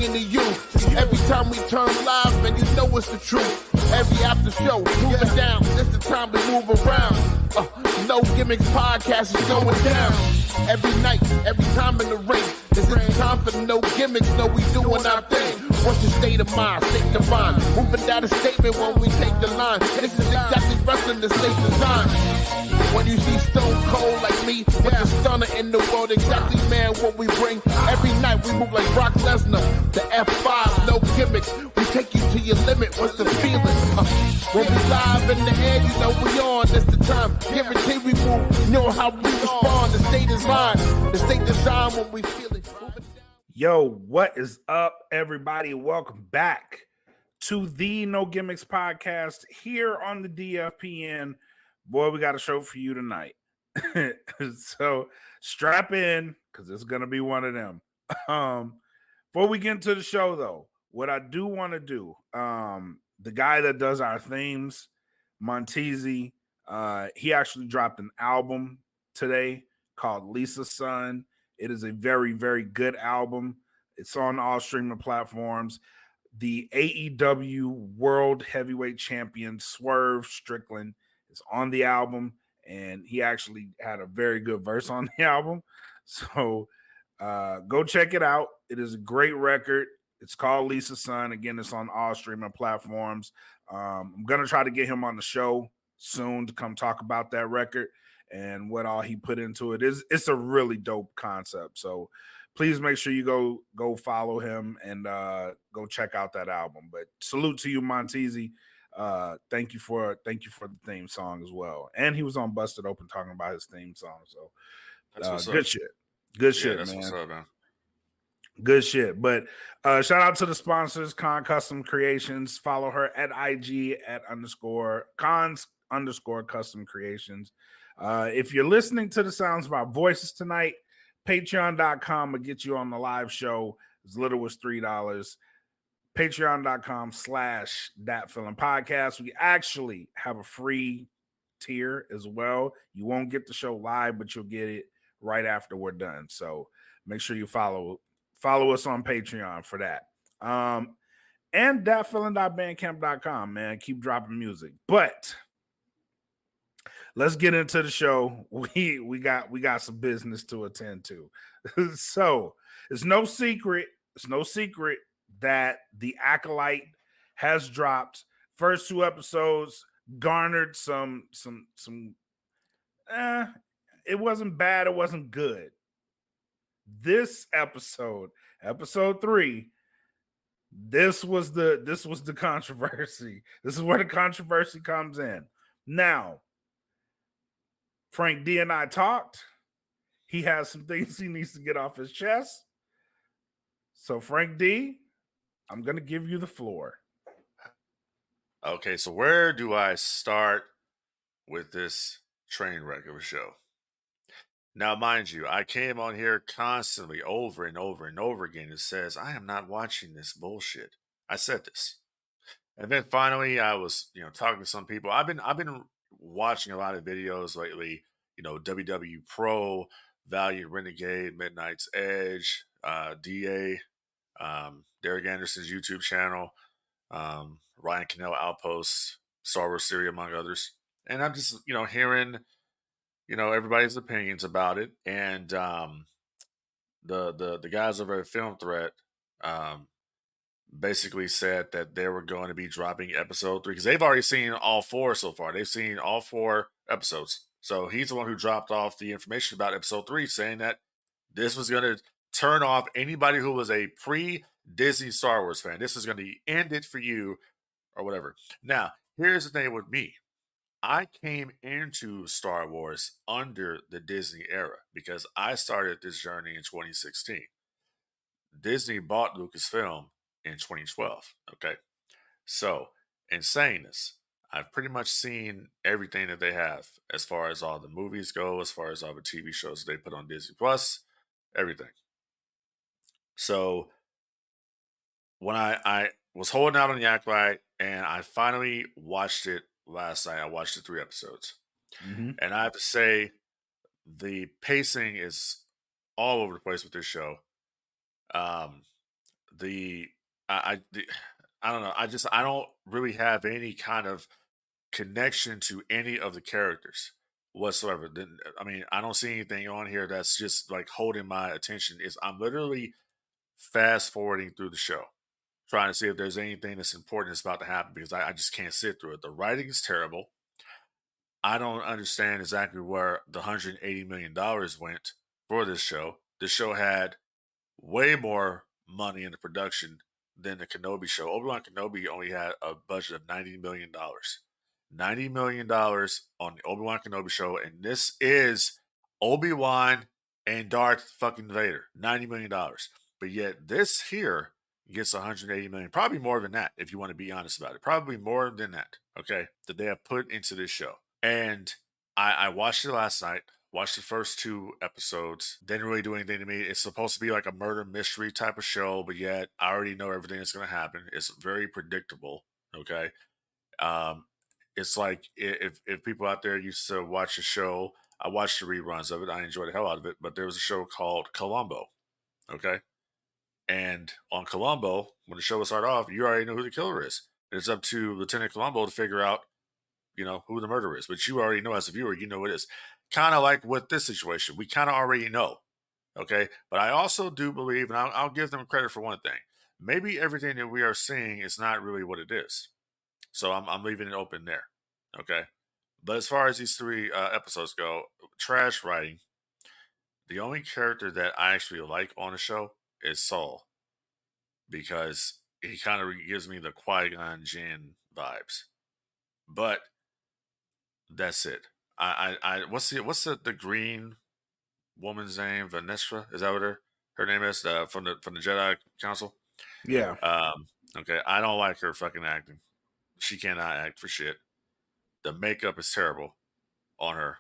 bringing to you. Every time we turn live, man, you know it's the truth. Every after show, moving down. It's the time to move around. No Gimmicks podcast is going down. Every night, every time in the ring. This is the time for no gimmicks, no, we doing our thing. What's your state of mind? State divine. Moving down a statement when we take the line. This is exactly wrestling the state design. When you see Stone Cold like me, with the stunner in the world, exactly, man, what we bring. Every night we move like Brock Lesnar, the F5, no gimmicks. We take you to your limit, what's the feeling? When we live in the air, you know we on, that's the time. Guarantee we move, you know how we respond. The state is mine, the state design when we feel it. Yo, what is up, everybody? Welcome back to the No Gimmicks podcast here on the DFPN. Boy, we got a show for you tonight. So strap in, because it's going to be one of them. Before we get into the show, though, what I do want to do, the guy that does our themes, Montezi, he actually dropped an album today called Lisa's Son. It is a very, very good album. It's on all streaming platforms. The AEW World Heavyweight Champion Swerve Strickland is on the album, and he actually had a very good verse on the album. So go check it out. It is a great record. It's called Lisa's Son. Again, it's on all streaming platforms. I'm going to try to get him on the show soon to come talk about that record and what all he put into it. It's a really dope concept. So please make sure you go follow him and go check out that album. But salute to you, Montezi. Thank you for the theme song as well. And he was on Busted Open talking about his theme song. So good shit. Good shit, man. What's up, man. Good shit. But shout out to the sponsors, Con Custom Creations. Follow her at IG at _cons_custom creations. If you're listening to the sounds of our voices tonight, patreon.com will get you on the live show as little as $3. Patreon.com/thatfeelingpodcast. We actually have a free tier as well. You won't get the show live, but you'll get it right after we're done. So make sure you follow us on Patreon for that. And thatfeeling.bandcamp.com, man. Keep dropping music. But let's get into the show. We got some business to attend to. So it's no secret that the Acolyte has dropped. First two episodes garnered some it wasn't bad, it wasn't good. This episode 3, this was the controversy. This is where the controversy comes in. Now, Frank D and I talked. He has some things he needs to get off his chest. So, Frank D, I'm going to give you the floor. Okay, so where do I start with this train wreck of a show? Now, mind you, I came on here constantly over and over and over again and says, I am not watching this bullshit. I said this. And then finally I was, talking to some people. I've been watching a lot of videos lately, WW Pro, Valiant Renegade, Midnight's Edge, DA, Derek Anderson's YouTube channel, Ryan Cannell Outpost, Star Wars Theory, among others. And I'm just, hearing, everybody's opinions about it. And the guys over at Film Threat basically said that they were going to be dropping episode 3 because they've already seen all 4 so far. They've seen all 4 episodes. So he's the one who dropped off the information about episode 3, saying that this was going to turn off anybody who was a pre-Disney Star Wars fan. This is going to end it for you or whatever. Now, here's the thing with me. I came into Star Wars under the Disney era because I started this journey in 2016. Disney bought Lucasfilm in 2012. Okay. So, in saying this, I've pretty much seen everything that they have as far as all the movies go, as far as all the TV shows they put on Disney Plus, everything. So, when I was holding out on the Acolyte and I finally watched it last night, I watched the 3 episodes. Mm-hmm. And I have to say, the pacing is all over the place with this show. the I don't know. I don't really have any kind of connection to any of the characters whatsoever. Then I mean, I don't see anything on here that's just like holding my attention. Is I'm literally fast forwarding through the show, trying to see if there's anything that's important that's about to happen because I just can't sit through it. The writing is terrible. I don't understand exactly where the $180 million went for this show. This show had way more money in the production than the Kenobi show. Obi-Wan Kenobi only had a budget of $90 million. $90 million on the Obi-Wan Kenobi show, and this is Obi-Wan and Darth fucking Vader. $90 million. But yet this here gets 180 million, probably more than that, if you want to be honest about it. Probably more than that, okay, that they have put into this show. And I watched it last night. Watched the first 2 episodes. Didn't really do anything to me. It's supposed to be like a murder mystery type of show, but yet I already know everything that's going to happen. It's very predictable. Okay. It's like if people out there used to watch a show, I watched the reruns of it. I enjoyed the hell out of it. But there was a show called Columbo. Okay. And on Columbo, when the show would start off, you already know who the killer is. And it's up to Lieutenant Columbo to figure out, who the murderer is. But you already know as a viewer, you know it is. Kind of like with this situation, we kind of already know. Okay. But I also do believe, and I'll give them credit for one thing. Maybe everything that we are seeing is not really what it is. So I'm leaving it open there. Okay. But as far as these 3 episodes go, trash writing. The only character that I actually like on the show is Saul, because he kind of gives me the Qui-Gon Jinn vibes. But that's it. What's the green woman's name? Vanessa, is that what her name is? From the Jedi Council. Yeah. Okay, I don't like her fucking acting. She cannot act for shit. The makeup is terrible on her.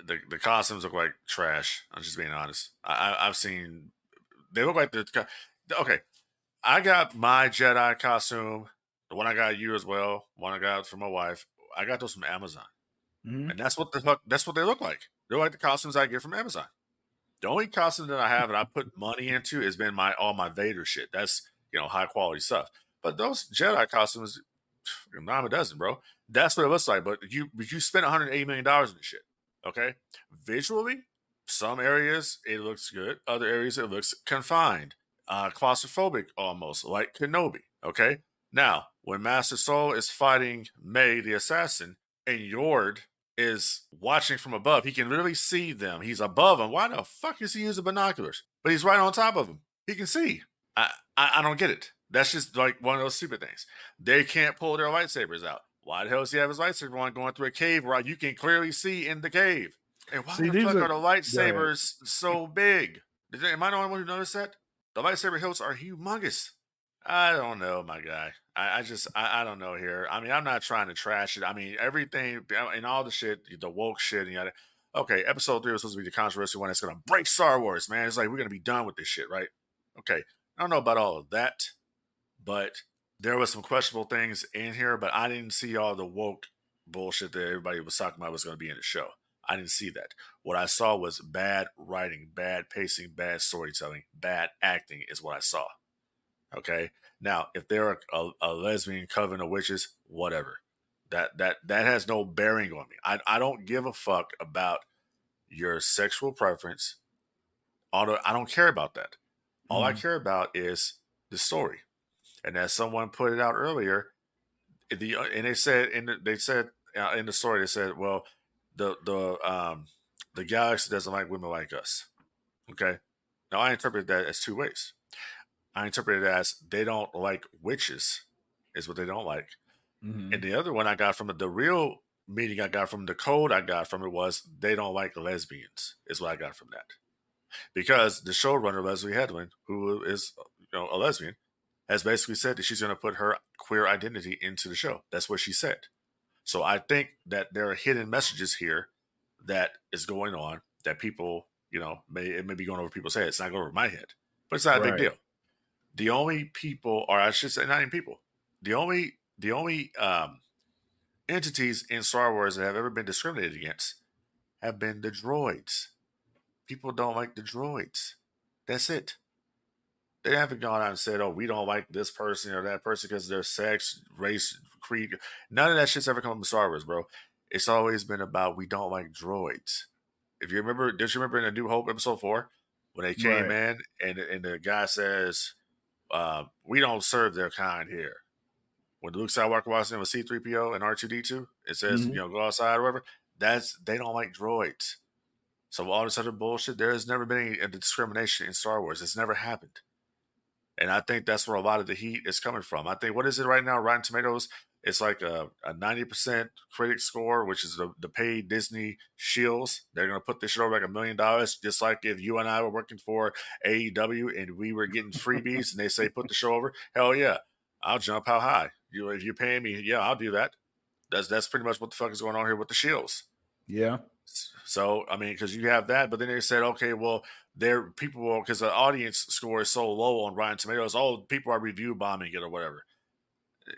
The costumes look like trash. I'm just being honest. I've seen, they look like okay. I got my Jedi costume, the one I got you as well, one I got for my wife. I got those from Amazon, Mhm. and that's what they look like. They're like the costumes I get from Amazon. The only costume that I have and I put money into has been all my Vader shit. That's high quality stuff. But those Jedi costumes, dime a dozen, bro. That's what it looks like. But you spent $180 in this shit. Okay, visually, some areas it looks good, other areas it looks confined, claustrophobic almost, like Kenobi. Okay, now when Master Soul is fighting May the assassin, and Yord is watching from above, he can literally see them. He's above him. Why the fuck is he using binoculars? But he's right on top of him. He can see. I don't get it. That's just like one of those stupid things. They can't pull their lightsabers out. Why the hell does he have his lightsaber on going through a cave where you can clearly see in the cave? And why the fuck are the lightsabers so big? Am I the only one who noticed that? The lightsaber hilts are humongous. I don't know, my guy. I don't know here. I mean, I'm not trying to trash it. I mean, everything and all the shit, the woke shit, and okay, episode 3 was supposed to be the controversial one that's going to break Star Wars, man. It's like, we're going to be done with this shit, right? Okay. I don't know about all of that, but there was some questionable things in here, but I didn't see all the woke bullshit that everybody was talking about was going to be in the show. I didn't see that. What I saw was bad writing, bad pacing, bad storytelling, bad acting is what I saw. Okay. Now, if they're a lesbian coven of witches, whatever. That has no bearing on me. I don't give a fuck about your sexual preference. Although I don't care about that. All I care about is the story. And as someone put it out earlier, and they said in the story, they said, well, the galaxy doesn't like women like us. Okay. Now I interpret that as 2 ways. I interpret it as they don't like witches, is what they don't like. Mm-hmm. And the other one I got from the real meaning I got from the code I got from it was they don't like lesbians, is what I got from that. Because the showrunner, Leslie Hedlund, who is a lesbian, has basically said that she's going to put her queer identity into the show. That's what she said. So I think that there are hidden messages here that is going on that people, it may be going over people's heads. It's not going over my head, but it's not a big deal. The only people, or I should say, not even people, the only entities in Star Wars that have ever been discriminated against have been the droids. People don't like the droids. That's it. They haven't gone out and said, "Oh, we don't like this person or that person because of their sex, race, creed." None of that shit's ever come from Star Wars, bro. It's always been about we don't like droids. If you remember, did you remember in A New Hope episode 4 when they came Right. in and the guy says, "We don't serve their kind here." When Luke Skywalker walks in with C-3PO and R2-D2, it says, Mhm. go outside or whatever. They don't like droids. So all this other bullshit, there has never been any discrimination in Star Wars. It's never happened. And I think that's where a lot of the heat is coming from. I think, what is it right now? Rotten Tomatoes, it's like a 90% critic score, which is the paid Disney shields. They're going to put this shit over like $1 million, just like if you and I were working for AEW and we were getting freebies and they say put the show over. Hell yeah, I'll jump how high. If you're paying me, yeah, I'll do that. That's pretty much what the fuck is going on here with the shields. Yeah. So, I mean, because you have that, but then they said, okay, well, people will, because the audience score is so low on Rotten Tomatoes, oh, people are review bombing it or whatever.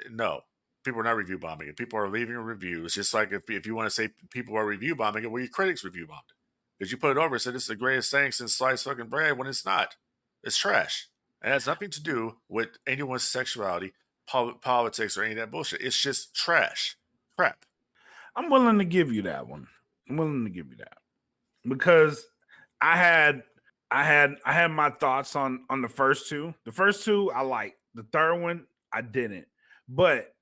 No, people are not review bombing it. People are leaving reviews. Just like if you want to say people are review bombing it, well, your critics review bombed it. Because you put it over and said it's the greatest thing since sliced fucking bread when it's not. It's trash. It has nothing to do with anyone's sexuality, politics, or any of that bullshit. It's just trash. Crap. I'm willing to give you that one. I'm willing to give you that because I had my thoughts on the first two. The first two I liked. The third one I didn't. But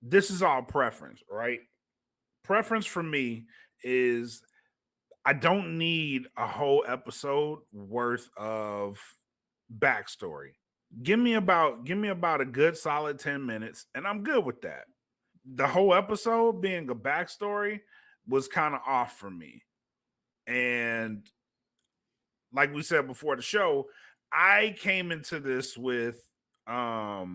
this is all preference, right? Preference for me is I don't need a whole episode worth of backstory. Give me about a good solid 10 minutes and I'm good with that. The whole episode being a backstory was kind of off for me. And like we said before the show, I came into this with a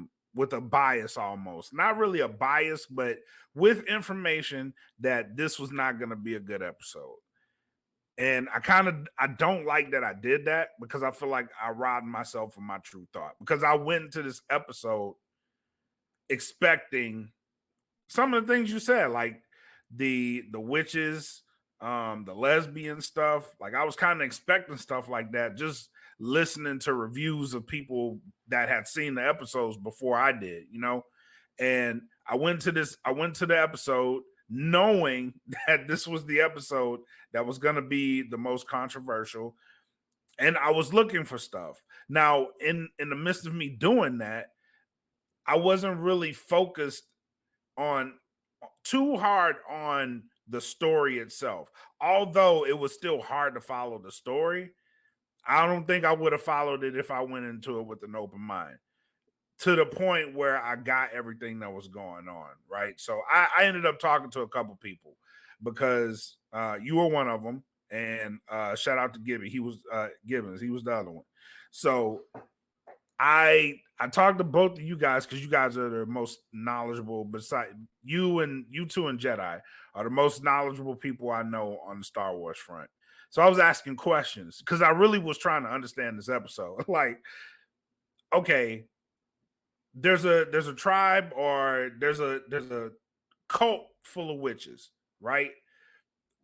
bias almost. Not really a bias, but with information that this was not going to be a good episode. And I don't like that I did that because I feel like I robbed myself of my true thought because I went into this episode expecting some of the things you said, like the witches, the lesbian stuff. Like I was kind of expecting stuff like that, just listening to reviews of people that had seen the episodes before I did, And I went to the episode knowing that this was the episode that was going to be the most controversial, and I was looking for stuff. Now, in the midst of me doing that, I wasn't really focused on too hard on the story itself. Although it was still hard to follow the story, I don't think I would have followed it if I went into it with an open mind to the point where I got everything that was going on. Right. So I ended up talking to a couple people because you were one of them. And shout out to Gibby. He was Gibbons. He was the other one. So I talked to both of you guys because you guys are the most knowledgeable. Besides you two and Jedi are the most knowledgeable people I know on the Star Wars front. So I was asking questions because I really was trying to understand this episode. Like, okay, there's a tribe or there's a cult full of witches, right?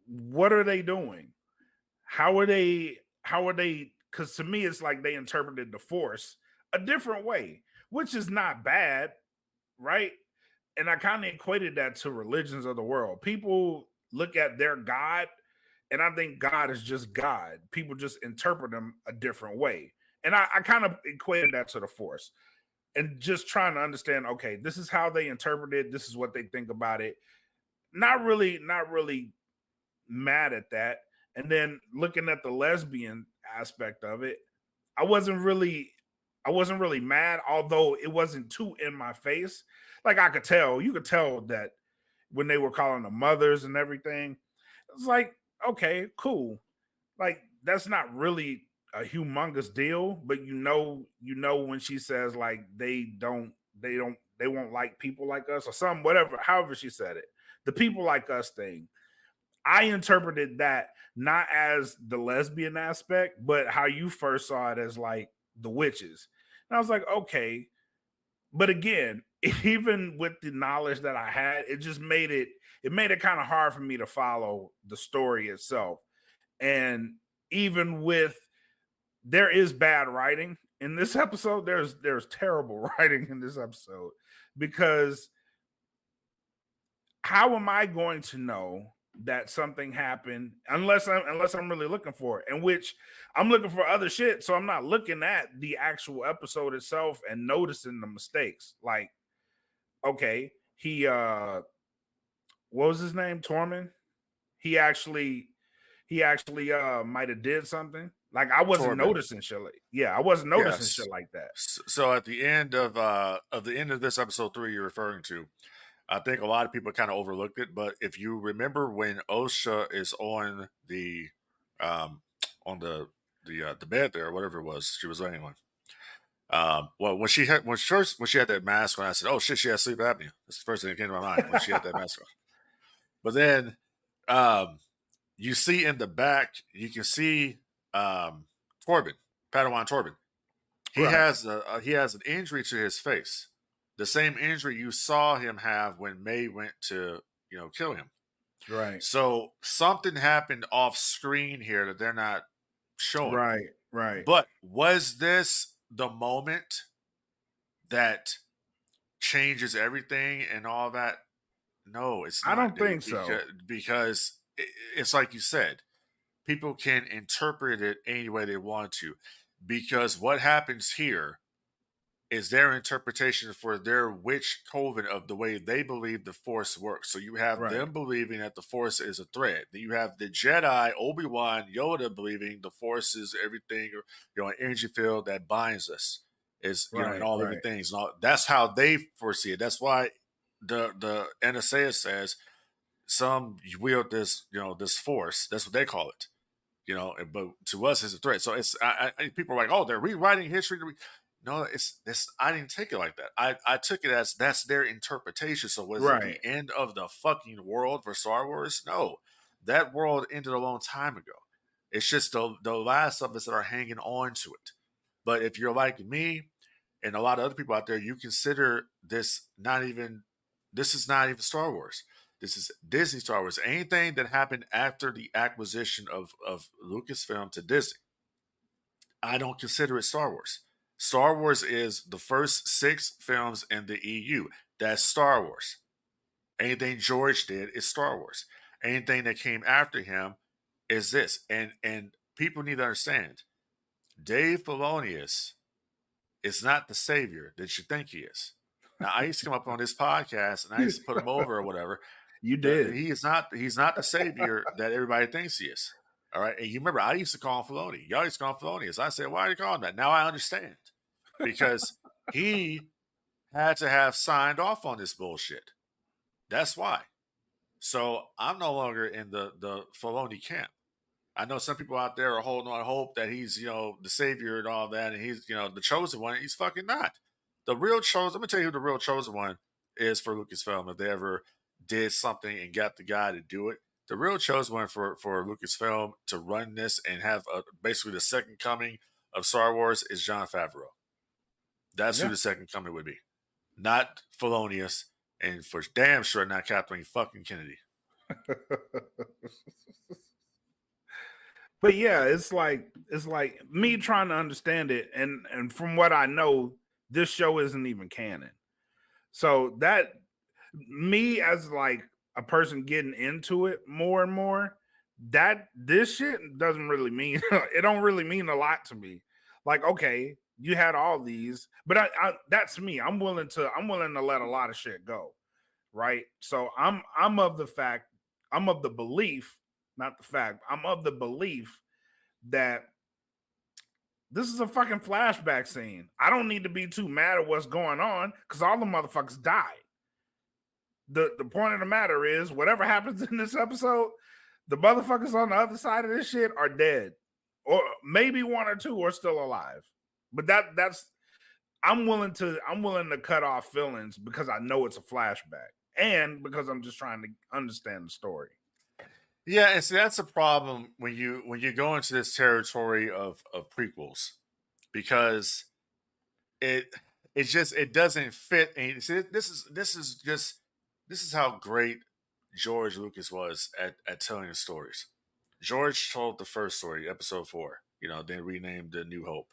What are they doing? How are they? Because to me, it's like they interpreted the Force a different way, which is not bad, right? And I kind of equated that to religions of the world. People look at their God, and I think God is just God. People just interpret him a different way. And I kind of equated that to the Force and just trying to understand, okay, this is how they interpret it. This is what they think about it. Not really mad at that. And then looking at the lesbian aspect of it, I wasn't really mad, although it wasn't too in my face. Like you could tell that when they were calling them mothers and everything. It's like, okay, cool. Like that's not really a humongous deal, but when she says like they won't like people like us or something, whatever, however she said it. The people like us thing. I interpreted that not as the lesbian aspect, but how you first saw it as like the witches. And I was like, okay. But again, even with the knowledge that I had, it just made it kind of hard for me to follow the story itself. And even with there is bad writing in this episode, there's terrible writing in this episode, because how am I going to know that something happened unless I'm really looking for it? In which I'm looking for other shit, so I'm not looking at the actual episode itself and noticing the mistakes. Like, okay, he what was his name? Tormund. He actually might have did something. Like, I wasn't Torben. noticing shit. I wasn't noticing Yes. shit like that. So at the end of this episode 3 you're referring to, I think a lot of people kind of overlooked it. But if you remember when Osha is on the the bed there, whatever it was she was laying on. Well, when she had that mask on, I said, "Oh shit, she has sleep apnea." That's the first thing that came to my mind when she had that mask on. But then, you see in the back, you can see Torben, Padawan Torben. He Right. he has an injury to his face, the same injury you saw him have when May went to kill him. Right. So something happened off screen here that they're not showing. Right. But was this the moment that changes everything and all that? No, it's I not, don't dude. think so. Because it's like you said, people can interpret it any way they want to. Because what happens here is their interpretation for their witch coven of the way they believe the Force works. So you have Right. them believing that the Force is a threat. Then you have the Jedi, Obi-Wan, Yoda believing the Force is everything, an energy field that binds us, is and all living things. And all, that's how they foresee it. That's why the NSA says some wield this this Force. That's what they call it. But to us, it's a threat. So it's people are like, oh, they're rewriting history. No, it's this. I didn't take it like that. I took it as that's their interpretation. So was it the end of the fucking world for Star Wars? No, that world ended a long time ago. It's just the last of us that are hanging on to it. But if you're like me and a lot of other people out there, you consider this not even. This is not even Star Wars. This is Disney Star Wars. Anything that happened after the acquisition of Lucasfilm to Disney, I don't consider it Star Wars. Star Wars is the first 6 films in the EU. That's Star Wars. Anything George did is Star Wars. Anything that came after him is this. And people need to understand, Dave Filoni is not the savior that you think he is. Now, I used to come up on this podcast and I used to put him over or whatever. You did. He's not the savior that everybody thinks he is. All right. And you remember, I used to call him Filoni. Y'all used to call him Filoni. As I said, why are you calling him that? Now I understand. Because he had to have signed off on this bullshit. That's why. So I'm no longer in the Filoni camp. I know some people out there are holding on hope that he's, the savior and all that, and he's, the chosen one. He's fucking not. The real chosen, let me tell you who the real chosen one is for Lucasfilm. If they ever did something and got the guy to do it, the real chosen one for Lucasfilm to run this and have basically the second coming of Star Wars is Jon Favreau. That's who the second coming would be. Not Filonius, and for damn sure not Kathleen fucking Kennedy. But yeah, it's like me trying to understand it, and from what I know, this show isn't even canon. So that me as like a person getting into it more and more, that this shit doesn't really mean it don't really mean a lot to me. Like, okay, you had all these, but I that's me. I'm willing to let a lot of shit go. Right. So I'm of the belief, not the fact, I'm of the belief that this is a fucking flashback scene. I don't need to be too mad at what's going on because all the motherfuckers died. The point of the matter is, whatever happens in this episode, the motherfuckers on the other side of this shit are dead. Or maybe 1 or 2 are still alive. But that's I'm willing to cut off feelings because I know it's a flashback. And because I'm just trying to understand the story. Yeah, and see that's a problem when you go into this territory of prequels, because it doesn't fit. And see, this is how great George Lucas was at telling the stories. George told the first story, episode 4, then renamed the New Hope.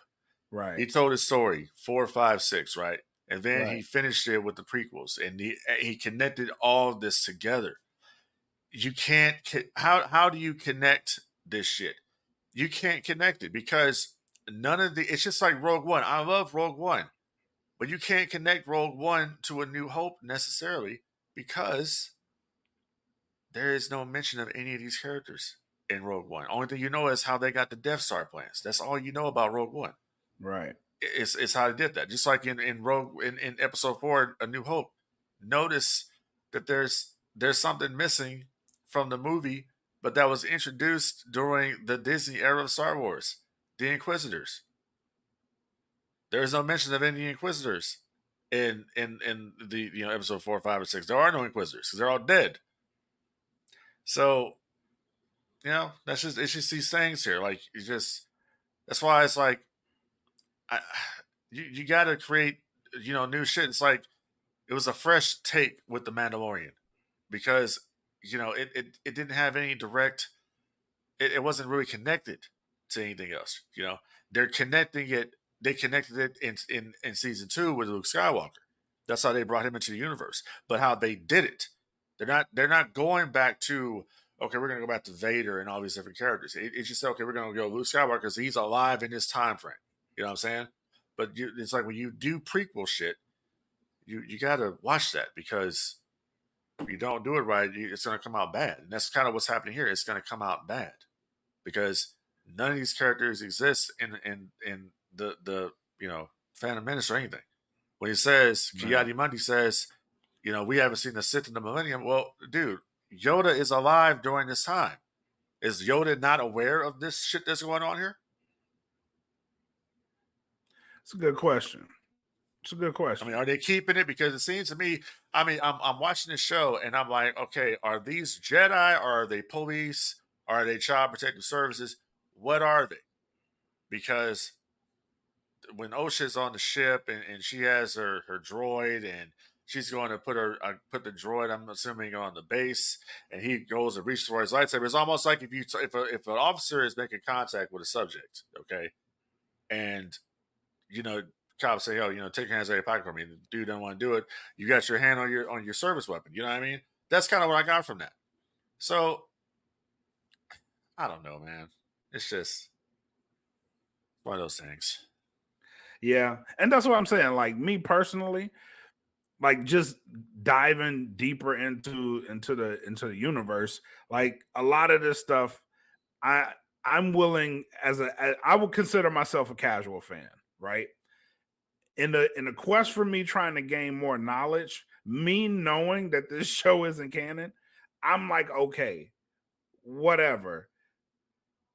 Right. He told his story 4, 5, 6, right? And then he Right. finished it with the prequels, and he connected all of this together. You can't. How do you connect this shit? You can't connect it because none of the. It's just like Rogue One. I love Rogue One, but you can't connect Rogue One to A New Hope necessarily because there is no mention of any of these characters in Rogue One. Only thing you know is how they got the Death Star plans. That's all you know about Rogue One. Right. It's how they did that. Just like in Rogue in Episode 4, A New Hope. Notice that there's something missing from the movie, but that was introduced during the Disney era of Star Wars. The Inquisitors. There's no mention of any Inquisitors in the Episode 4, 5, or 6. There are no Inquisitors because they're all dead. So it's just these things here. Like that's why it's like you got to create new shit. It's like it was a fresh take with the Mandalorian because it didn't have any direct. It wasn't really connected to anything else. They're connecting it. They connected it in season 2 with Luke Skywalker. That's how they brought him into the universe. But how they did it, they're not going back to, okay, we're gonna go back to Vader and all these different characters. It's just, okay, we're gonna go Luke Skywalker because he's alive in this time frame. You know what I'm saying? But it's like when you do prequel shit, you gotta watch that because if you don't do it right, it's gonna come out bad. And that's kind of what's happening here. It's gonna come out bad because none of these characters exist in the Phantom Menace or anything. When he says, Ki-Adi Mundi says, we haven't seen the Sith in the Millennium. Well, dude, Yoda is alive during this time. Is Yoda not aware of this shit that's going on here? It's a good question. It's a good question. I mean, are they keeping it? Because it seems to me, I'm watching this show and I'm like, okay, are these Jedi? Or are they police? Are they Child Protective Services? What are they? Because when Osha's on the ship and she has her droid and she's going to put the droid, I'm assuming, on the base, and he goes and reaches for his lightsaber. It's almost like if an officer is making contact with a subject, okay, and cops say, "Oh, take your hands out of your pocket for me." The dude don't want to do it. You got your hand on your service weapon. You know what I mean? That's kind of what I got from that. So I don't know, man. It's just one of those things. Yeah, and that's what I'm saying. Like, me personally, like, just diving deeper into the universe, like a lot of this stuff, I'm willing I would consider myself a casual fan, right? In the quest for me trying to gain more knowledge, me knowing that this show isn't canon, I'm like, okay, whatever.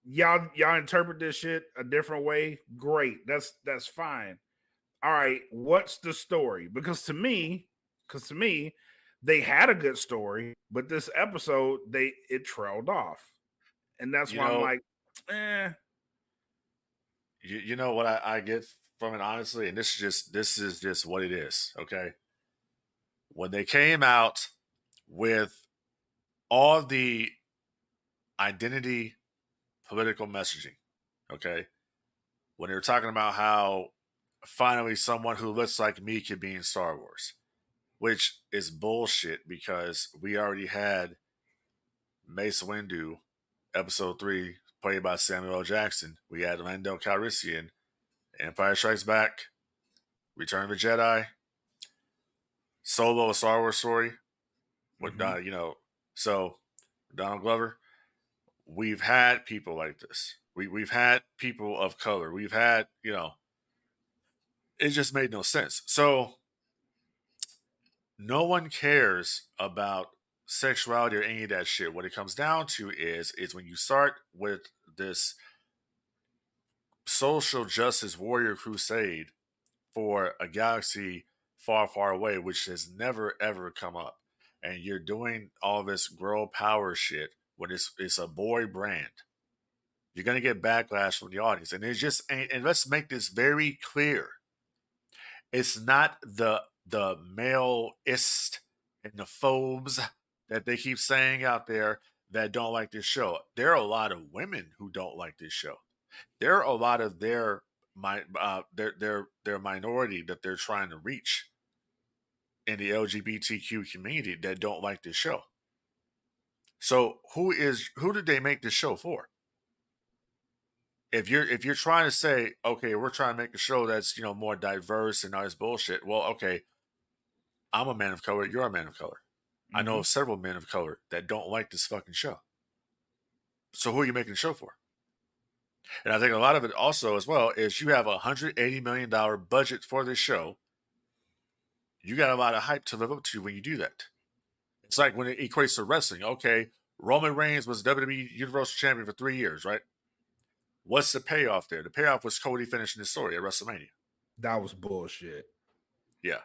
Y'all interpret this shit a different way. Great. That's fine. All right, what's the story? Because to me, they had a good story, but this episode, it trailed off. And that's why I'm like, You know what I get from it, honestly, and this is just what it is, okay? When they came out with all the identity political messaging, okay? When they were talking about how finally someone who looks like me could be in Star Wars, which is bullshit because we already had Mace Windu, Episode 3, played by Samuel L. Jackson. We had Lando Calrissian, Empire Strikes Back, Return of the Jedi, Solo, a Star Wars story with so Donald Glover. We've had people like this. We've had people of color. We've had it just made no sense. So no one cares about sexuality or any of that shit. What it comes down to is when you start with this social justice warrior crusade for a galaxy far, far away, which has never ever come up, and you're doing all this girl power shit when it's a boy brand, you're gonna get backlash from the audience. And it's just and let's make this very clear. It's not the maleist and the phobes that they keep saying out there that don't like this show. There are a lot of women who don't like this show. There are a lot of their their minority that they're trying to reach in the LGBTQ community that don't like this show. So who did they make this show for? If you're trying to say, okay, we're trying to make a show that's more diverse and all this bullshit, well, okay, I'm a man of color, you're a man of color. I know of several men of color that don't like this fucking show. So who are you making the show for? And I think a lot of it also as well is you have $180 million budget for this show. You got a lot of hype to live up to when you do that. It's like when it equates to wrestling. Okay, Roman Reigns was WWE Universal Champion for 3 years, right? What's the payoff there? The payoff was Cody finishing his story at WrestleMania. That was bullshit. Yeah.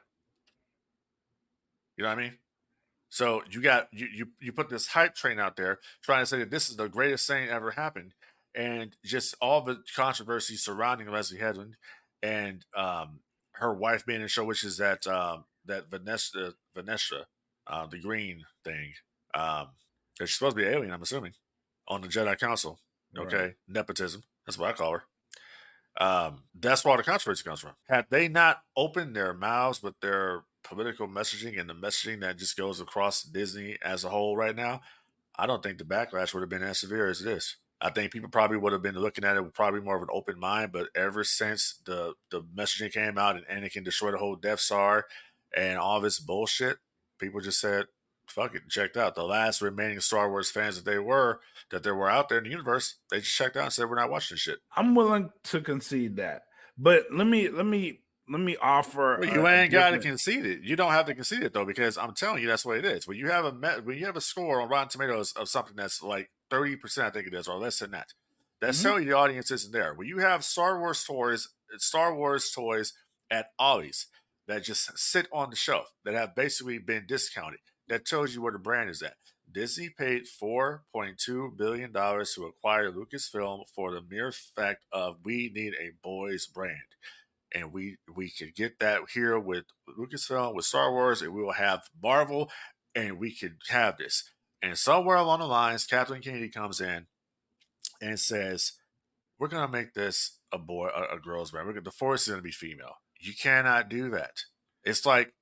You know what I mean? So you put this hype train out there trying to say that this is the greatest thing ever happened, and just all the controversy surrounding Leslie Headland and her wife being in the show, which is that Vanessa, the green thing. She's supposed to be an alien, I'm assuming, on the Jedi Council. Okay, right. Nepotism. That's what I call her. That's where all the controversy comes from. Had they not opened their mouths with their political messaging and the messaging that just goes across Disney as a whole right now, I don't think the backlash would have been as severe as it is. I think people probably would have been looking at it with probably more of an open mind, but ever since the messaging came out and Anakin destroyed the whole Death Star and all this bullshit, people just said, fuck it, checked out. The last remaining Star Wars fans that there were out there in the universe, they just checked out and said, we're not watching this shit. I'm willing to concede that. But let me offer. Well, you ain't got to concede it. You don't have to concede it though, because I'm telling you that's what it is. When you have a score on Rotten Tomatoes of something that's like 30%, I think it is, or less than that, that's telling you the audience isn't there. When you have Star Wars toys at Ollie's that just sit on the shelf that have basically been discounted, that tells you where the brand is at. Disney paid $4.2 billion to acquire Lucasfilm for the mere fact of we need a boys brand. And we could get that here with Lucasfilm, with Star Wars, and we will have Marvel, and we could have this. And somewhere along the lines, Kathleen Kennedy comes in and says, we're going to make this a girl's brand. The Force is going to be female. You cannot do that. It's like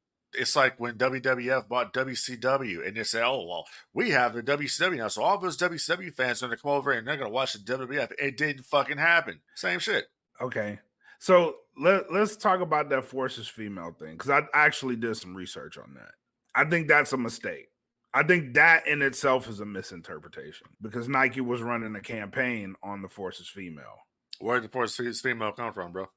when WWF bought WCW and they said, oh, well, we have the WCW now. So all those WCW fans are going to come over and they're going to watch the WWF. It didn't fucking happen. Same shit. Okay. So let's talk about that Force is female thing, because I actually did some research on that. I think that's a mistake. I think that in itself is a misinterpretation, because Nike was running a campaign on the Force is female. Where did the Force is female come from, bro?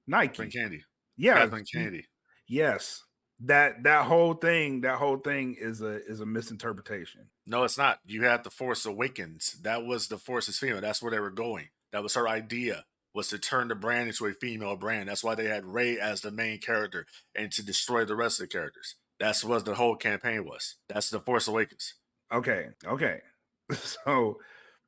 Nike. Kathleen Kennedy. Yeah. Kathleen Kennedy. Yes. That whole thing is a misinterpretation. No, it's not. You had the Force Awakens. That was the Force is female. That's where they were going. That was her idea, was to turn the brand into a female brand. That's why they had Rey as the main character and to destroy the rest of the characters. That's what the whole campaign was. That's the Force Awakens. Okay. So,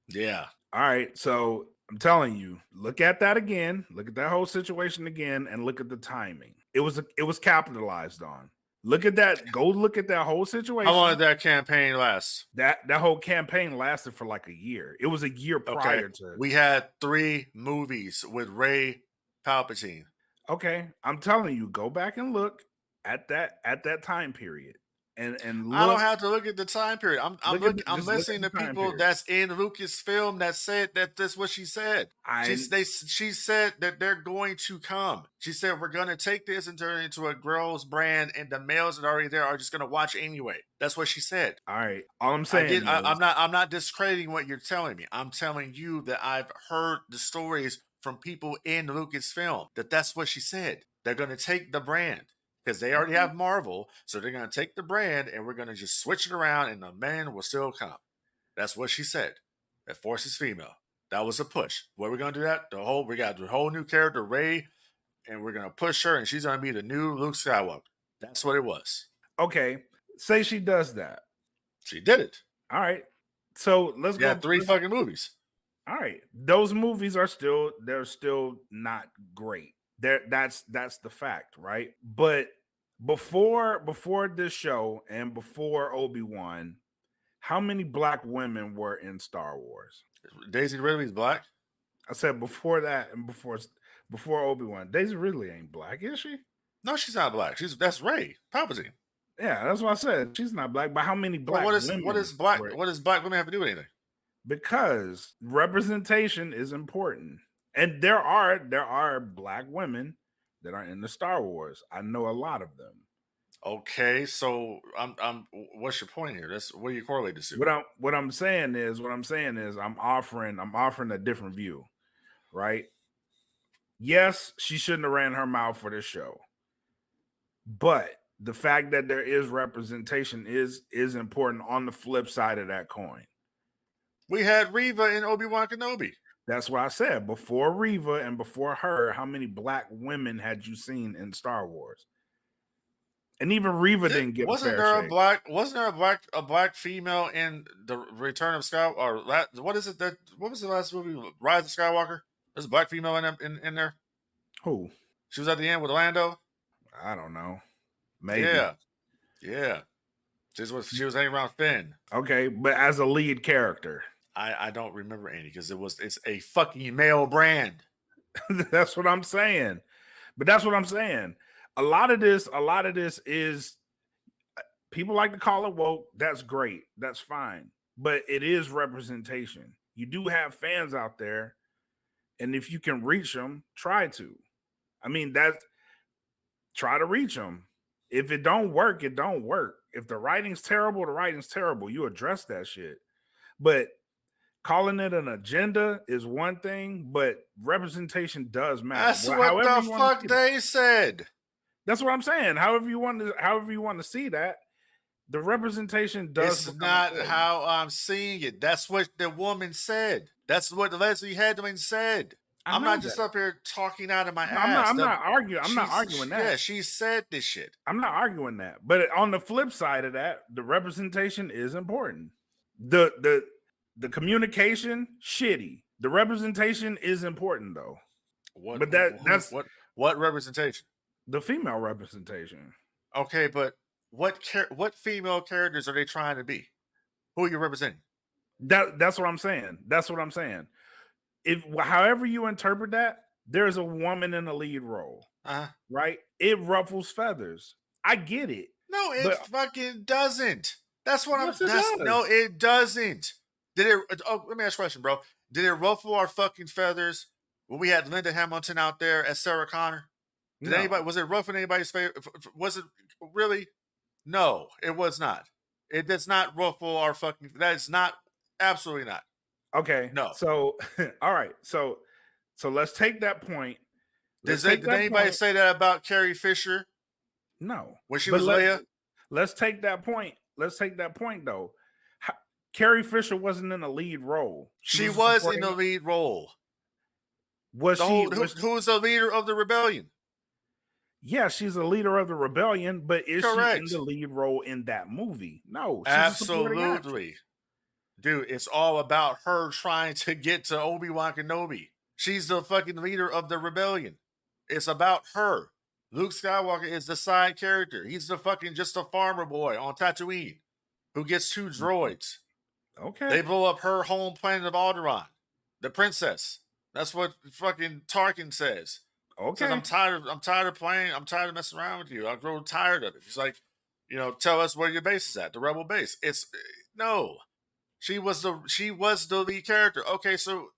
yeah. All right. So I'm telling you, look at that again. Look at that whole situation again, and look at the timing. It was capitalized on. Look at that. Go look at that whole situation. How long did that campaign last? That whole campaign lasted for like a year. It was a year prior to. We had 3 movies with Rey Palpatine. Okay, I'm telling you, go back and look at that time period. And look, I don't have to look at the time period. I'm listening to people that's in Lucasfilm that said that that's what she said. She said that they're going to come. She said we're going to take this and turn it into a girl's brand, and the males that are already there are just going to watch anyway. That's what she said. All right. All I'm saying, I'm not discrediting what you're telling me. I'm telling you that I've heard the stories from people in Lucasfilm that's what she said. They're going to take the brand. Because they already have Marvel, so they're going to take the brand and we're going to just switch it around and the men will still come. That's what she said. That Force is female. That was a push. What are we going to do that? We got the whole new character, Rey, and we're going to push her and she's going to be the new Luke Skywalker. That's what it was. Okay. Say she does that. She did it. All right. So let's go. 3 fucking movies. All right. Those movies are still not great. That's the fact, right? But before this show and before Obi-Wan, how many black women were in Star Wars? Daisy Ridley's black. I said before that and before Obi-Wan. Daisy Ridley ain't black, is she? No, she's not black. That's Rey Palpatine. Yeah, that's what I said. She's not black. But how many black women? What does black women have to do with anything? Because representation is important, and there are black women that are in the Star Wars. I know a lot of them. Okay, so I'm. What's your point here? What do you correlate this to? What I'm saying is I'm offering a different view, right? Yes, she shouldn't have ran her mouth for this show, but the fact that there is representation is important on the flip side of that coin. We had Reva and Obi-Wan Kenobi. That's what I said. Before Reva and before her, how many black women had you seen in Star Wars? And even Reva didn't get Wasn't there a black female in the Return of Skywalker? Or what is it that? What was the last movie? Rise of Skywalker. There's a black female in there. Who? She was at the end with Lando. I don't know. Maybe. Yeah. She was hanging around Finn. Okay, but as a lead character, I don't remember any because it's a fucking male brand. That's what I'm saying. But that's what I'm saying. A lot of this is people like to call it woke. That's great. That's fine. But it is representation. You do have fans out there, and if you can reach them, try to. I mean, try to reach them. If it don't work, it don't work. If the writing's terrible, the writing's terrible. You address that shit. But calling it an agenda is one thing, but representation does matter. That's what the fuck they said. That's what I'm saying. However you want to see that, the representation does. It's not how I'm seeing it. That's what the woman said. That's what Leslie Hedman said. I'm not just up here talking out of my ass. I'm not arguing that. Yeah, she said this shit. I'm not arguing that. But on the flip side of that, the representation is important. The communication, shitty. The representation is important though. What representation? The female representation. Okay, but what female characters are they trying to be? Who are you representing? That's what I'm saying. If however you interpret that, there's a woman in the lead role, right? It ruffles feathers. I get it. No, it fucking doesn't. That's what yes, it does. No, it doesn't. Did it? Oh, let me ask you a question, bro. Did it ruffle our fucking feathers when we had Linda Hamilton out there as Sarah Connor? Was it ruffling anybody's favorite? Was it really? No, it was not. It does not ruffle our fucking. That is not. Absolutely not. Okay. No. So, all right. So let's take that point. Did anybody say that about Carrie Fisher? No. When she was Leia? Let's take that point. Though. Carrie Fisher wasn't in a lead role. She was in the lead role. Was she? Who's the leader of the rebellion? Yeah, she's a leader of the rebellion, but is Correct. she in the lead role in that movie? No. She's absolutely. Dude, it's all about her trying to get to Obi-Wan Kenobi. She's the fucking leader of the rebellion. It's about her. Luke Skywalker is the side character. He's the fucking just a farmer boy on Tatooine who gets 2 droids. Okay. They blow up her home planet of Alderaan. The princess. That's what fucking Tarkin says. Okay. Says, I'm tired of playing. I'm tired of messing around with you. I grow tired of it. He's like, tell us where your base is at. The rebel base. No. She was the lead character. Okay, so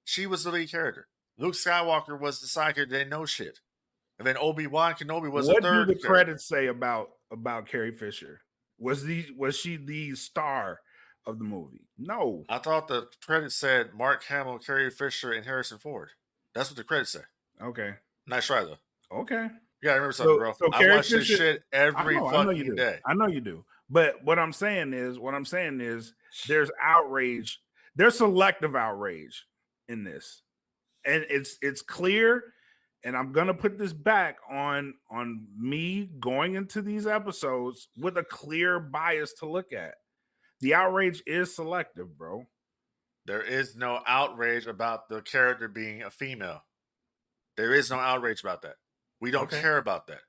she was the lead character. Luke Skywalker was the side character. They didn't know shit. And then Obi-Wan Kenobi was the third. What do the credits say about Carrie Fisher? Was she the star of the movie? No. I thought the credits said Mark Hamill, Carrie Fisher, and Harrison Ford. That's what the credits say. Okay. Nice try though. Okay. You gotta remember something, bro. I watch this shit every fucking day. I know you do. But what I'm saying is there's outrage. There's selective outrage in this. And it's clear. And I'm gonna put this back on me going into these episodes with a clear bias to look at. The outrage is selective, bro. There is no outrage about the character being a female. There is no outrage about that. We don't care about that.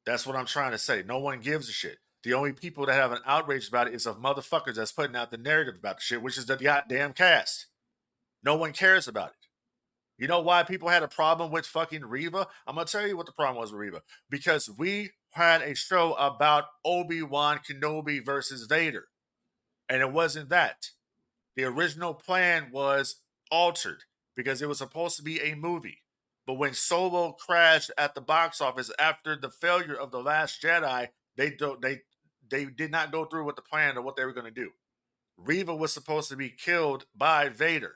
That's what I'm trying to say. No one gives a shit. The only people that have an outrage about it is of motherfuckers that's putting out the narrative about the shit, which is the goddamn cast. No one cares about it. You know why people had a problem with fucking Reva? I'm gonna tell you what the problem was with Reva. Because we had a show about Obi-Wan Kenobi versus Vader. And it wasn't that. The original plan was altered because it was supposed to be a movie. But when Solo crashed at the box office after the failure of The Last Jedi, they did not go through with the plan of what they were going to do. Reva was supposed to be killed by Vader.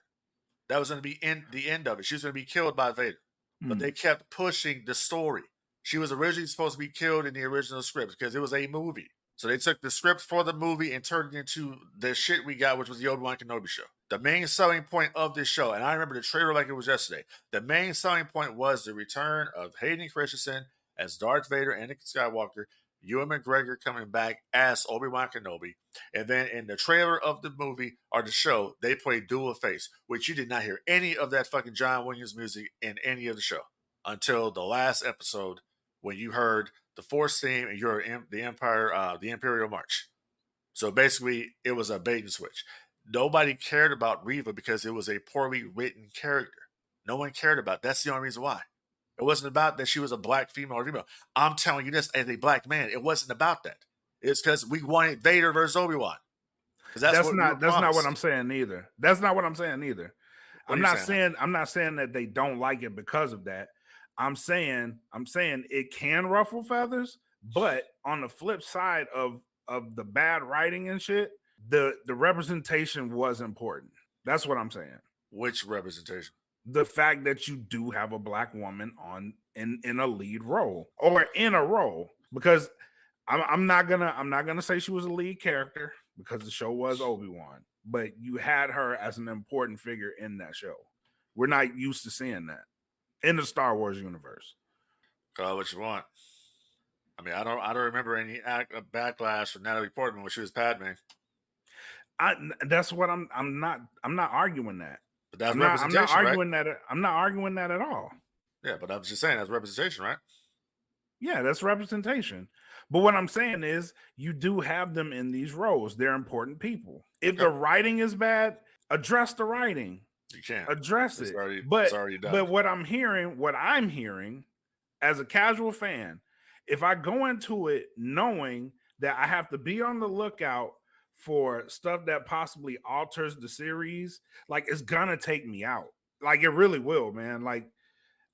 That was going to be the end of it. She was going to be killed by Vader. But they kept pushing the story. She was originally supposed to be killed in the original script because it was a movie. So they took the script for the movie and turned it into the shit we got, which was the Obi-Wan Kenobi show. The main selling point of this show, and I remember the trailer like it was yesterday, the main selling point was the return of Hayden Christensen as Darth Vader, Anakin Skywalker, Ewan McGregor coming back as Obi-Wan Kenobi. And then in the trailer of the movie or the show, they played Duel of Fates, which you did not hear any of that fucking John Williams music in any of the show until the last episode when you heard the Force theme and you're the Imperial March. So basically, it was a bait and switch. Nobody cared about Reva because it was a poorly written character. No one cared about it. That's the only reason why. It wasn't about that she was a black female or female. I'm telling you this as a black man. It wasn't about that. It's because we wanted Vader versus Obi-Wan. That's not what I'm saying either. That's not what I'm saying either. I'm not saying that they don't like it because of that. I'm saying it can ruffle feathers, but on the flip side of the bad writing and shit, the representation was important. That's what I'm saying. Which representation? The fact that you do have a black woman in a lead role or in a role, because I'm not gonna say she was a lead character because the show was Obi-Wan, but you had her as an important figure in that show. We're not used to seeing that in the Star Wars universe. Call it what you want. I mean, I don't remember any backlash from Natalie Portman when she was Padme. That's what I'm not arguing that. But that's representation, I'm not arguing that at all. Yeah, but I was just saying that's representation, right? Yeah, that's representation. But what I'm saying is you do have them in these roles. They're important people. If the writing is bad, address the writing. You can't address it. It's already done. But what I'm hearing as a casual fan, if I go into it knowing that I have to be on the lookout for stuff that possibly alters the series, like it's gonna take me out. Like it really will, man. Like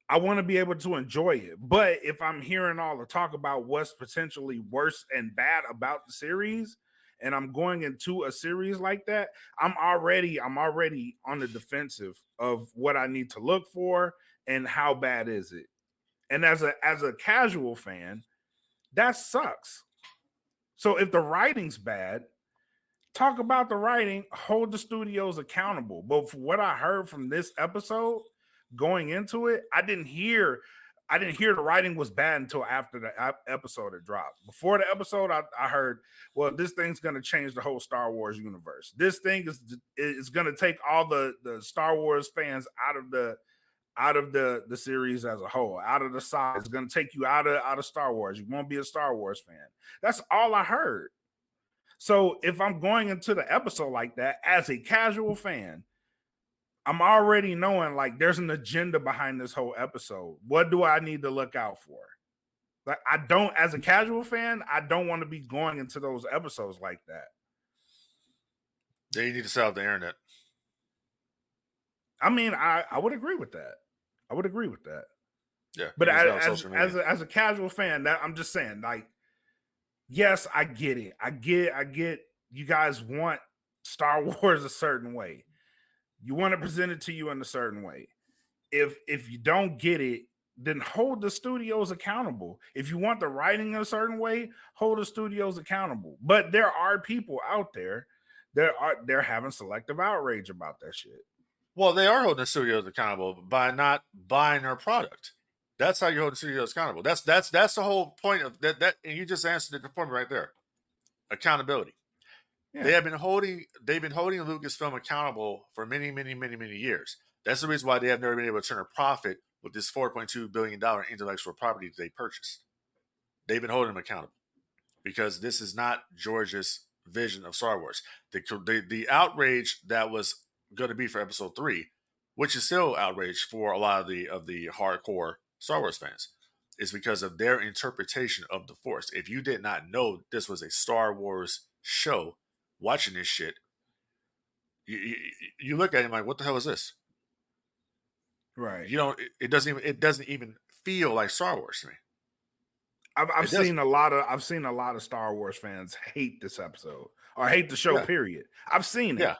I want to be able to enjoy it. But if I'm hearing all the talk about what's potentially worse and bad about the series, and I'm going into a series like that, I'm already on the defensive of what I need to look for and how bad is it. And as a casual fan, that sucks. So if the writing's bad, talk about the writing, hold the studios accountable. But for what I heard from this episode going into it, I didn't hear the writing was bad until after the episode had dropped. Before the episode, I heard, well, this thing's going to change the whole Star Wars universe. This thing is going to take all the Star Wars fans out of the series as a whole, out of the side. It's going to take you out of Star Wars. You won't be a Star Wars fan. That's all I heard. So if I'm going into the episode like that as a casual fan, I'm already knowing like there's an agenda behind this whole episode. What do I need to look out for? Like I don't, as a casual fan, I don't want to be going into those episodes like that. Yeah, you need to sell out the internet. I mean, I would agree with that. Yeah, but as a casual fan, that I'm just saying, like, yes, I get it. I get. You guys want Star Wars a certain way. You want to present it to you in a certain way. If you don't get it, then hold the studios accountable. If you want the writing in a certain way, hold the studios accountable. But there are people out there they're having selective outrage about that shit. Well, they are holding the studios accountable by not buying their product. That's how you hold the studios accountable. That's the whole point of that. And you just answered the point right there. Accountability. Yeah. They've been holding Lucasfilm accountable for many, many, many, many years. That's the reason why they have never been able to turn a profit with this $4.2 billion intellectual property that they purchased. They've been holding them accountable because this is not George's vision of Star Wars. The outrage that was going to be for episode 3 which is still outrage for a lot of the hardcore Star Wars fans, is because of their interpretation of the Force. If you did not know this was a Star Wars show, watching this shit, you look at it like, what the hell is this? Right. You don't. It doesn't even feel like Star Wars to me. I've seen a lot of Star Wars fans hate this episode or hate the show. Yeah. Period. I've seen it. Yeah,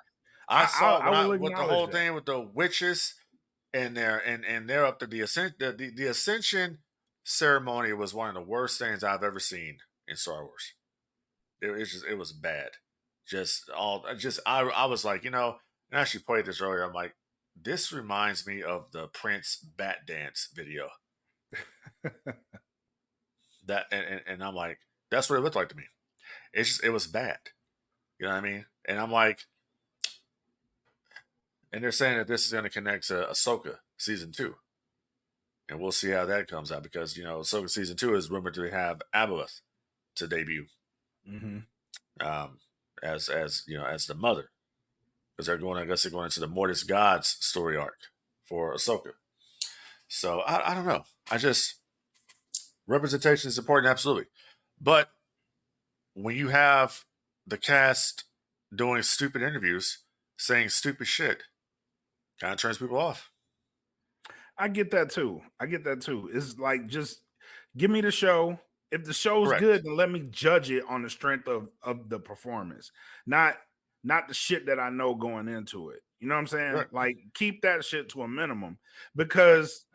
I saw I will with the whole acknowledge thing with the witches and they're up to the ascension ceremony was one of the worst things I've ever seen in Star Wars. It was bad. I was like, and I actually played this earlier. I'm like, this reminds me of the Prince Bat Dance video. That and I'm like, that's what it looked like to me. It was bad. You know what I mean? And I'm like, and they're saying that this is going to connect to Ahsoka season 2. And we'll see how that comes out because, Ahsoka season 2 is rumored to have Aboleth to debut. Mm-hmm. As the mother. Because they're going into the Mortis Gods story arc for Ahsoka. So I don't know. Representation is important, absolutely. But when you have the cast doing stupid interviews, saying stupid shit, kind of turns people off. I get that too. It's like, just give me the show. If the show's Correct. good, then let me judge it on the strength of the performance, not the shit that I know going into it. You know what I'm saying? Right. Like, keep that shit to a minimum because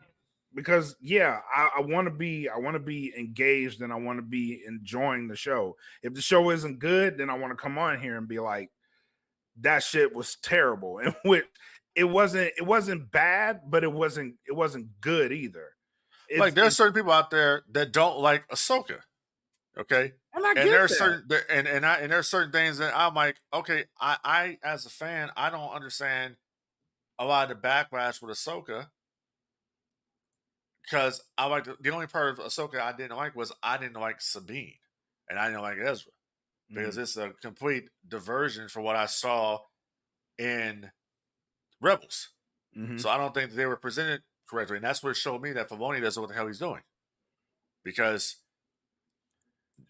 yeah, I want to be engaged and I want to be enjoying the show. If the show isn't good, then I want to come on here and be like, that shit was terrible. And it wasn't bad, but it wasn't good either. There's certain people out there that don't like Ahsoka. Okay. And I get and there's that. certain and there's certain things that I'm like, okay, I as a fan, I don't understand a lot of the backlash with Ahsoka. Because I like the only part of Ahsoka I didn't like was I didn't like Sabine and I didn't like Ezra. Because it's a complete diversion from what I saw in Rebels. Mm-hmm. So I don't think that they were presented correctly. And that's what showed me that Filoni doesn't know what the hell he's doing. Because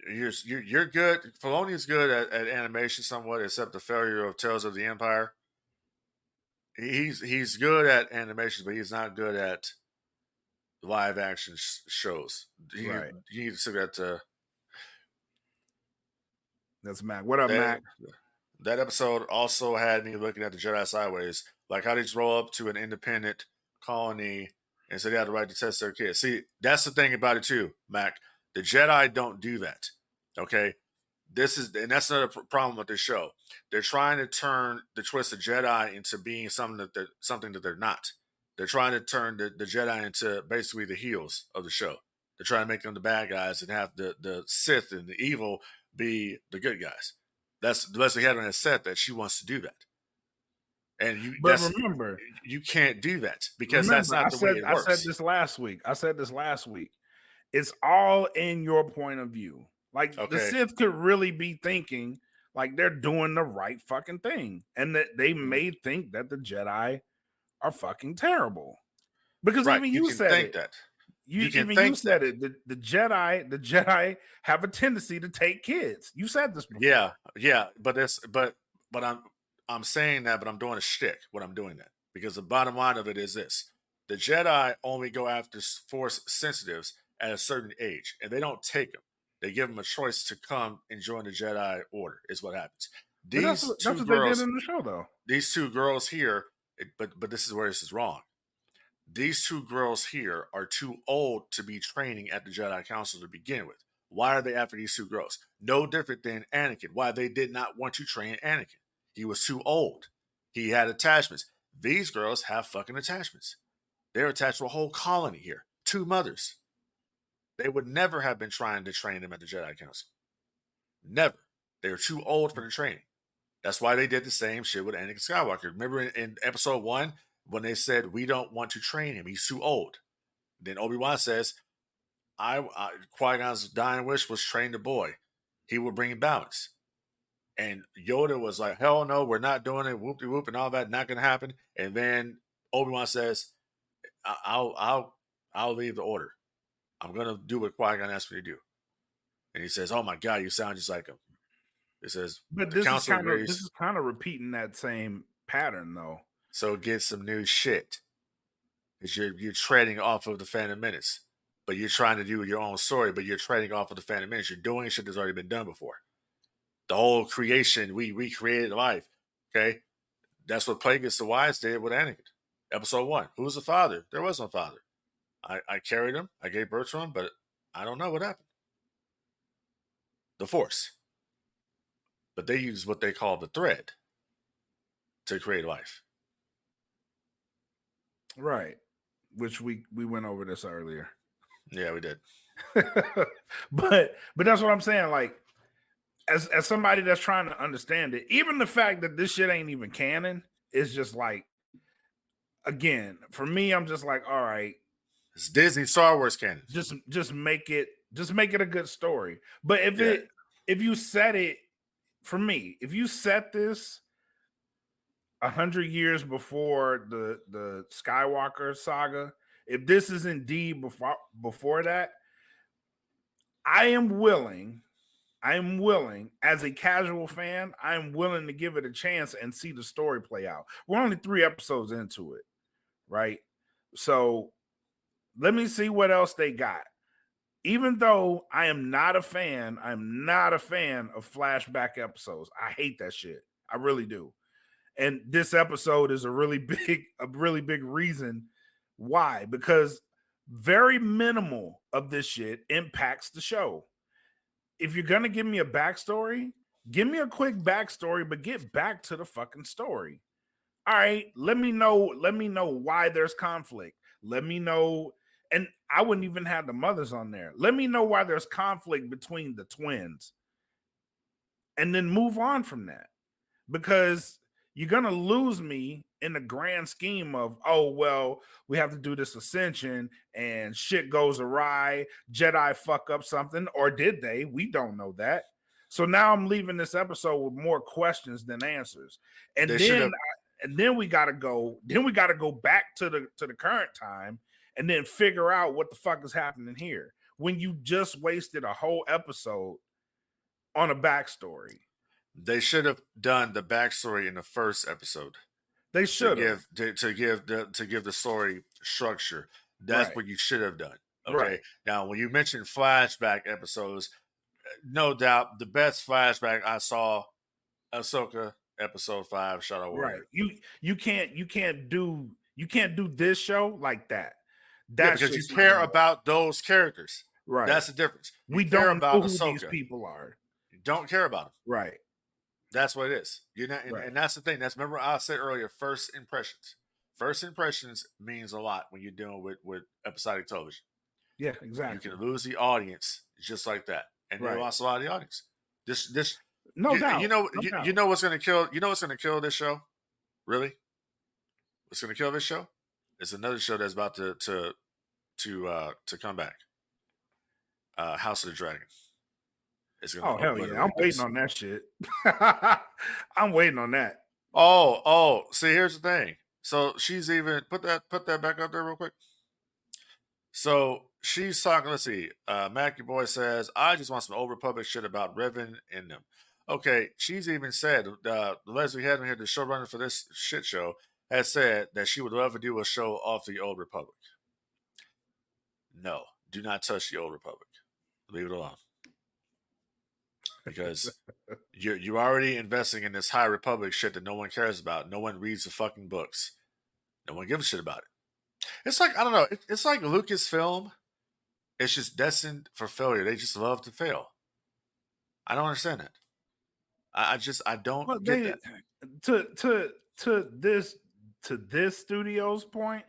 you're good. Filoni is good at animation somewhat, except the failure of Tales of the Empire. He's good at animation, but he's not good at live action shows. Right. You need to see that. That's Mac. What up, Mac? That episode also had me looking at the Jedi sideways. Like, how they just roll up to an independent colony and say they have the right to test their kids. See, that's the thing about it too, Mac. The Jedi don't do that. Okay? And that's another problem with this show. They're trying to twist the Jedi into being something that they're not. They're trying to turn the Jedi into basically the heels of the show. They're trying to make them the bad guys and have the Sith and the evil be the good guys. That's Leslie Hedlund has said that she wants to do that. And remember, you can't do that because that's not the way it works. I said this last week. It's all in your point of view. Like, the Sith could really be thinking like they're doing the right fucking thing, and that they may think that the Jedi are fucking terrible. Because even you said it. That. You said it. The Jedi have a tendency to take kids. You said this before. Yeah, but I'm saying that, but I'm doing a shtick when I'm doing that, because the bottom line of it is this: the Jedi only go after Force sensitives at a certain age, and they don't take them. They give them a choice to come and join the Jedi Order. Is what happens. That's what they did in the show, though. These two girls here, but this is where this is wrong. These two girls here are too old to be training at the Jedi Council to begin with. Why are they after these two girls? No different than Anakin. Why they did not want to train Anakin. He was too old. He had attachments. These girls have fucking attachments. They're attached to a whole colony here. 2 mothers. They would never have been trying to train them at the Jedi Council. Never. They were too old for the training. That's why they did the same shit with Anakin Skywalker. Remember in episode 1, when they said, we don't want to train him, he's too old. Then Obi-Wan says, Qui-Gon's dying wish was train the boy. He would bring balance. And Yoda was like, hell no, we're not doing it, whoop-de-whoop and all that, not going to happen. And then Obi-Wan says, I'll leave the order. I'm gonna do what Qui-Gon asked me to do. And he says, "Oh my God, you sound just like him." It says, But "The this is council kind of agrees." repeating that same pattern, though. So get some new shit. Because you're trading off of the Phantom Menace, but you're trying to do your own story, but you're trading off of the Phantom Menace. You're doing shit that's already been done before. The whole creation, we recreated life. Okay, that's what Plagueis the Wise did with Anakin. Episode 1. Who's the father? There was no father. I carried him. I gave birth to him, but I don't know what happened. The Force. But they use what they call the thread to create life. Right. Which we went over this earlier. Yeah, we did. but that's what I'm saying. Like, as somebody that's trying to understand it, even the fact that this shit ain't even canon is just like, again, for me, I'm just like, all right, It's Disney Star Wars canon. just make it a good story. But Yeah. if you set it, for me, if you set this 100 years before the Skywalker saga, if this is indeed before that, I am willing as a casual fan, I'm willing to give it a chance and see the story play out. We're only 3 episodes into it, right? So let me see what else they got. Even though I'm not a fan of flashback episodes. I hate that shit. I really do. And this episode is a really big reason why, because very minimal of this shit impacts the show. If you're gonna give me a backstory, give me a quick backstory, but get back to the fucking story. All right, let me know why there's conflict. Let me know, and I wouldn't even have the mothers on there. Let me know why there's conflict between the twins, and then move on from that. Because you're gonna lose me in the grand scheme of, oh well, we have to do this ascension and shit goes awry, Jedi fuck up something, or did they? We don't know that. So now I'm leaving this episode with more questions than answers. And then we gotta go back to the current time and then figure out what the fuck is happening here when you just wasted a whole episode on a backstory. They should have done the backstory in the first episode. They should have to give the story structure. That's what you should have done. Okay. Right. Now, when you mentioned flashback episodes, no doubt the best flashback I saw, Ahsoka episode 5, Shadow Warrior. Right. You can't do this show like that. That's because you care about those characters. Right. That's the difference. We don't know who these people are. You don't care about them. Right. That's what it is. You're not, and that's the thing. Remember I said earlier, first impressions. First impressions means a lot when you're dealing with episodic television. Yeah, exactly. You can lose the audience just like that, and you lost a lot of the audience. This no doubt. You know what's going to kill. You know what's going to kill this show? Really? What's going to kill this show? It's another show that's about to come back. House of the Dragon. Oh hell yeah! I'm waiting on that shit. I'm waiting on that. Oh! See, here's the thing. So she's even put that back up there real quick. So she's talking. Let's see. Mackie Boy says, "I just want some old Republic shit about Revan and them." Okay, she's even said Leslie Hedman here, the showrunner for this shit show, has said that she would love to do a show off the Old Republic. No, do not touch the Old Republic. Leave it alone. Because you're already investing in this High Republic shit that no one cares about. No one reads the fucking books. No one gives a shit about it. It's like, I don't know. It's like Lucasfilm. It's just destined for failure. They just love to fail. I don't understand that. I don't get that. To this studio's point,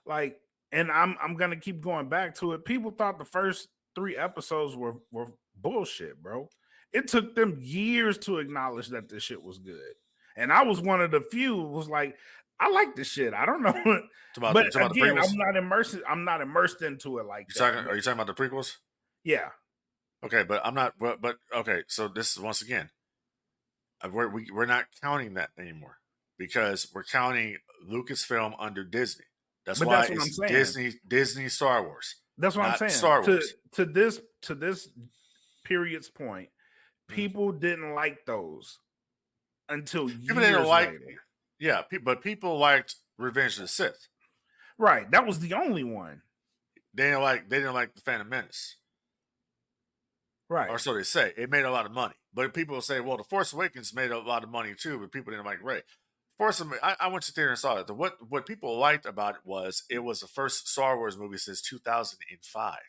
like, and I'm gonna keep going back to it. People thought the first 3 episodes were bullshit, bro. It took them years to acknowledge that this shit was good. And I was one of the few who was like, I like this shit. I don't know. But again, I'm not immersed into it like that. Are you talking about the prequels? Yeah. Okay, but I'm not. But okay. So this is once again, we're not counting that anymore because we're counting Lucasfilm under Disney. That's But why that's what I'm it's saying. Disney Star Wars. That's what I'm not saying. Star Wars. To this period's point, Mhm. people didn't like those until People didn't years like, later. yeah, but people liked Revenge of the Sith. Right. That was the only one. They didn't like the Phantom Menace. Right. Or so they say. It made a lot of money. But people will say, well, The Force Awakens made a lot of money too, but people didn't like Rey. I went to theater and saw it. What people liked about it was the first Star Wars movie since 2005.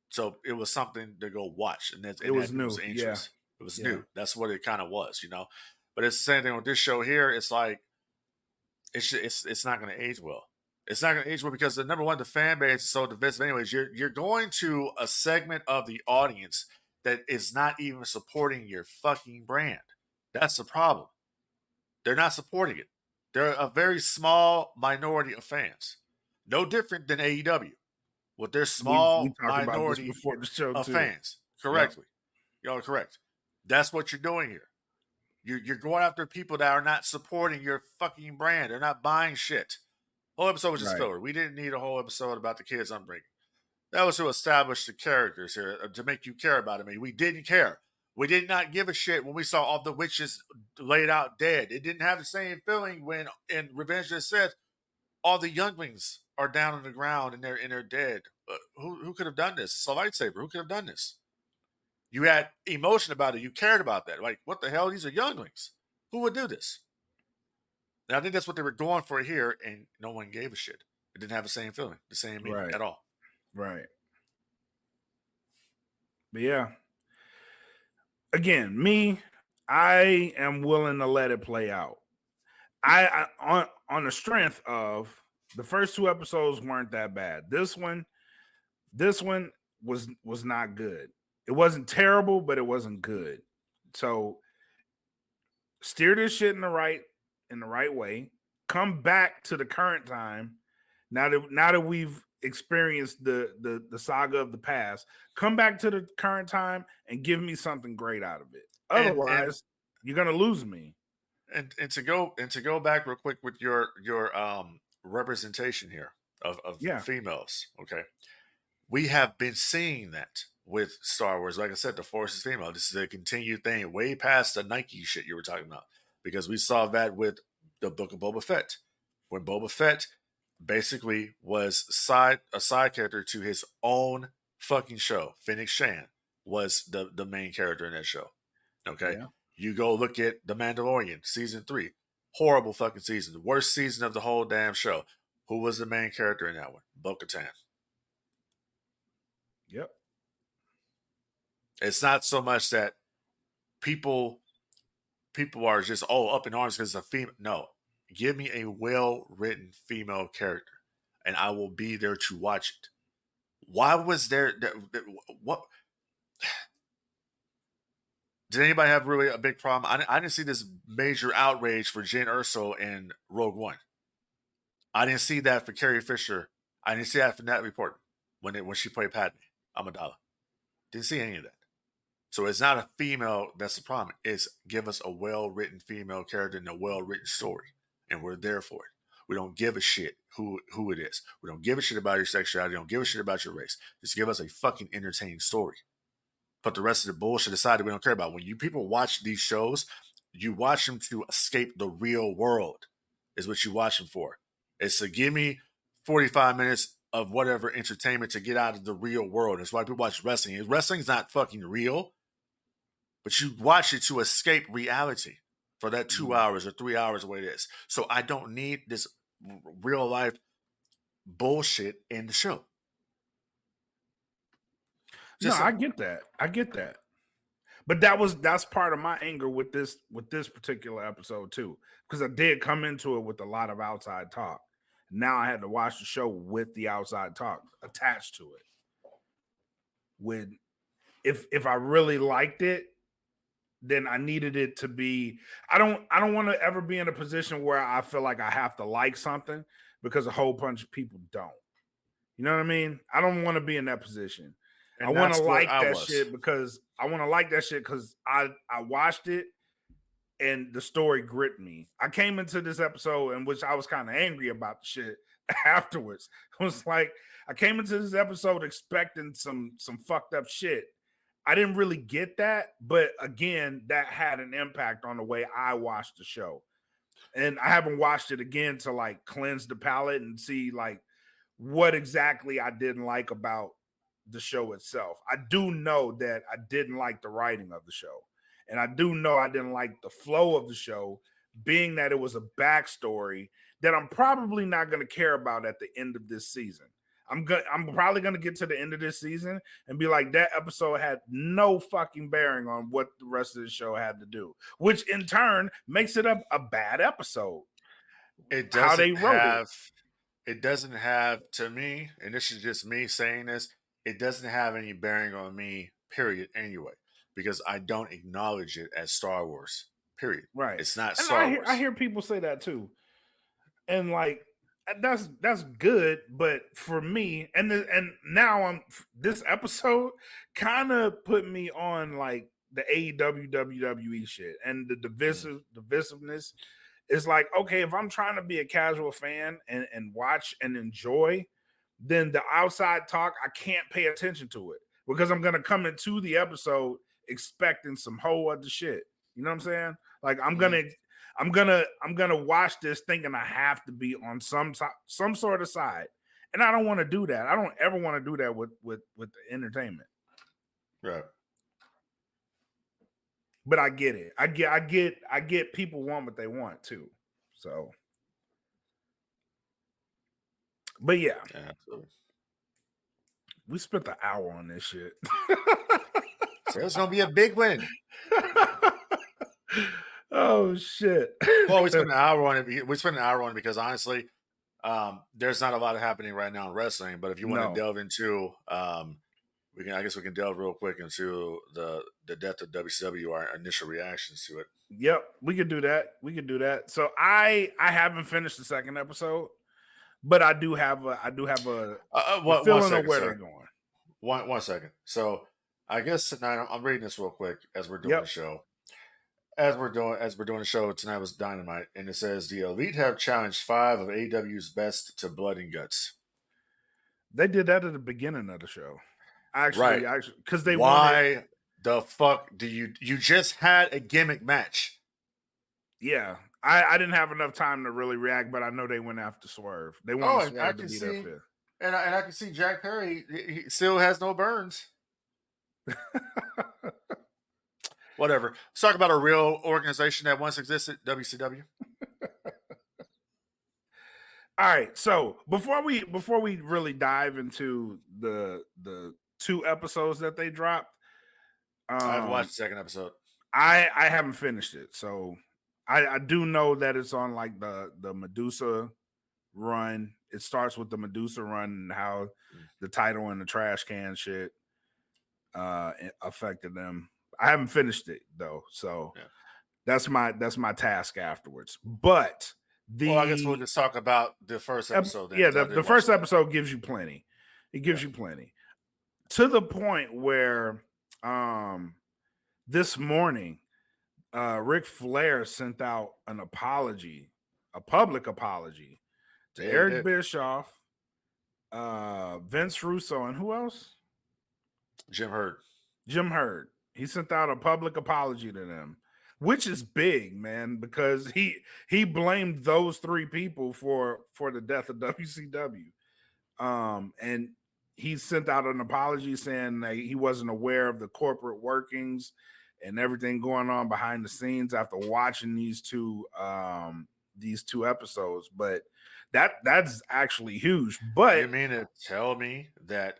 So it was something to go watch. And It was new. people's Yeah. interest. It was new. That's what it kind of was, you know. But it's the same thing with this show here. It's like, it's not going to age well. It's not going to age well because number one, the fan base is so divisive. Anyways, you're going to a segment of the audience that is not even supporting your fucking brand. That's the problem. They're not supporting it. They're a very small minority of fans. No different than AEW. With their small we talked about this minority before the show of too. fans. Correctly. Y'all are correct. That's what you're doing here. You're going after people that are not supporting your fucking brand. They're not buying shit. Whole episode was just filler. We didn't need a whole episode about the kids upbringing. That was to establish the characters here, to make you care about them. We didn't care. We did not give a shit when we saw all the witches laid out dead. It didn't have the same feeling when in Revenge of the Sith, all the younglings are down on the ground and they're dead. Who could have done this? It's a lightsaber. Who could have done this? You had emotion about it. You cared about that. Like, what the hell? These are younglings. Who would do this? And I think that's what they were going for here, and no one gave a shit. It didn't have the same feeling, the same meaning at all. Right. But yeah. Again, I am willing to let it play out. I on the strength of the first two episodes weren't that bad. This one was not good. It wasn't terrible, but it wasn't good. So steer this shit in the right way. Come back to the current time. Now that we've experienced the saga of the past, come back to the current time and give me something great out of it. Otherwise, you're gonna lose me. And to go back real quick with your representation here of females, okay? We have been seeing that with Star Wars. Like I said, the Force is female. This is a continued thing, way past the Nike shit you were talking about, because we saw that with the Book of Boba Fett, when Boba Fett basically was a side character to his own fucking show. Fennec Shan was the main character in that show. Okay. Yeah. You go look at The Mandalorian, season 3. Horrible fucking season. The worst season of the whole damn show. Who was the main character in that one? Bo-Katan. Yep. It's not so much that people are just up in arms because it's a female. No. Give me a well-written female character, and I will be there to watch it. Why was there... What... Did anybody have really a big problem? I didn't see this major outrage for Jyn Erso in Rogue One. I didn't see that for Carrie Fisher. I didn't see that for Natalie Portman when she played Padme Amidala. Didn't see any of that. So it's not a female that's the problem. It's give us a well-written female character and a well-written story, and we're there for it. We don't give a shit who it is. We don't give a shit about your sexuality. We don't give a shit about your race. Just give us a fucking entertaining story. But the rest of the bullshit aside that we don't care about. When you people watch these shows, you watch them to escape the real world, is what you watch them for. It's to give me 45 minutes of whatever entertainment to get out of the real world. That's why people watch wrestling. Wrestling's not fucking real, but you watch it to escape reality for that 2 hours or 3 hours, the way it is. So I don't need this real life bullshit in the show. I get that. But that's part of my anger with this particular episode too, because I did come into it with a lot of outside talk. Now I had to watch the show with the outside talk attached to it. If I really liked it, then I needed it to be. I don't want to ever be in a position where I feel like I have to like something because a whole bunch of people don't. You know what I mean? I don't want to be in that position. And I want to like that shit because I watched it and the story gripped me. I came into this episode in which I was kind of angry about the shit afterwards. It was like I came into this episode expecting some fucked up shit. I didn't really get that, but again, that had an impact on the way I watched the show. And I haven't watched it again to like cleanse the palate and see like what exactly I didn't like about the show itself. I do know that I didn't like the writing of the show. And I do know I didn't like the flow of the show, being that it was a backstory that I'm probably not going to care about at the end of this season. I'm probably going to get to the end of this season and be like, that episode had no fucking bearing on what the rest of the show had to do, which in turn makes it a bad episode. It How they doesn't wrote have. It doesn't have, to me, and this is just me saying this. It doesn't have any bearing on me. Period. Anyway, because I don't acknowledge it as Star Wars. Period. Right. It's not And Star Wars. I hear people say that too. And like that's good, but for me, and now this episode kind of put me on like the AEW WWE shit and the divisiveness. Is like, okay, if I'm trying to be a casual fan and watch and enjoy, then the outside talk, I can't pay attention to it because I'm gonna come into the episode expecting some whole other shit. You know what I'm saying? Like I'm gonna watch this thinking I have to be on some sort of side, and I don't want to do that. I don't ever want to do that with the entertainment. Right. But I get it. I get people want what they want too. So, but yeah, absolutely. We spent the hour on this shit. So it's gonna be a big win. Oh shit. Well, we spent an hour on it. We spent an hour on it because honestly, there's not a lot happening right now in wrestling. But if you want to delve into, I guess we can delve real quick into the death of WCW, our initial reactions to it. Yep, we could do that. So I haven't finished the second episode, but I do have a feeling of where they're going. One second. So I guess tonight I'm reading this real quick as we're doing the show. As we're doing the show tonight was Dynamite, and it says the Elite have challenged 5 of AEW's best to blood and guts. They did that at the beginning of the show. Actually, because they why the fuck do you just had a gimmick match? Yeah, I didn't have enough time to really react, but I know they went after Swerve. They wanted Swerve to be their fifth. And I can see Jack Perry. He still has no burns. Whatever. Let's talk about a real organization that once existed, WCW. All right. So before we really dive into the 2 episodes that they dropped, I haven't watched the second episode. I haven't finished it, so I do know that it's on like the Medusa run. It starts with the Medusa run and how the title and the trash can shit affected them. I haven't finished it though, so that's my task afterwards. But I guess we'll just talk about the first episode. Then, the first episode gives you plenty. It gives you plenty to the point where this morning Ric Flair sent out an apology, a public apology to Eric Bischoff, Vince Russo, and who else? Jim Herd. He sent out a public apology to them, which is big, man, because he blamed those 3 people for the death of WCW. And he sent out an apology saying that he wasn't aware of the corporate workings and everything going on behind the scenes after watching these two episodes. But that's actually huge. But you mean to tell me that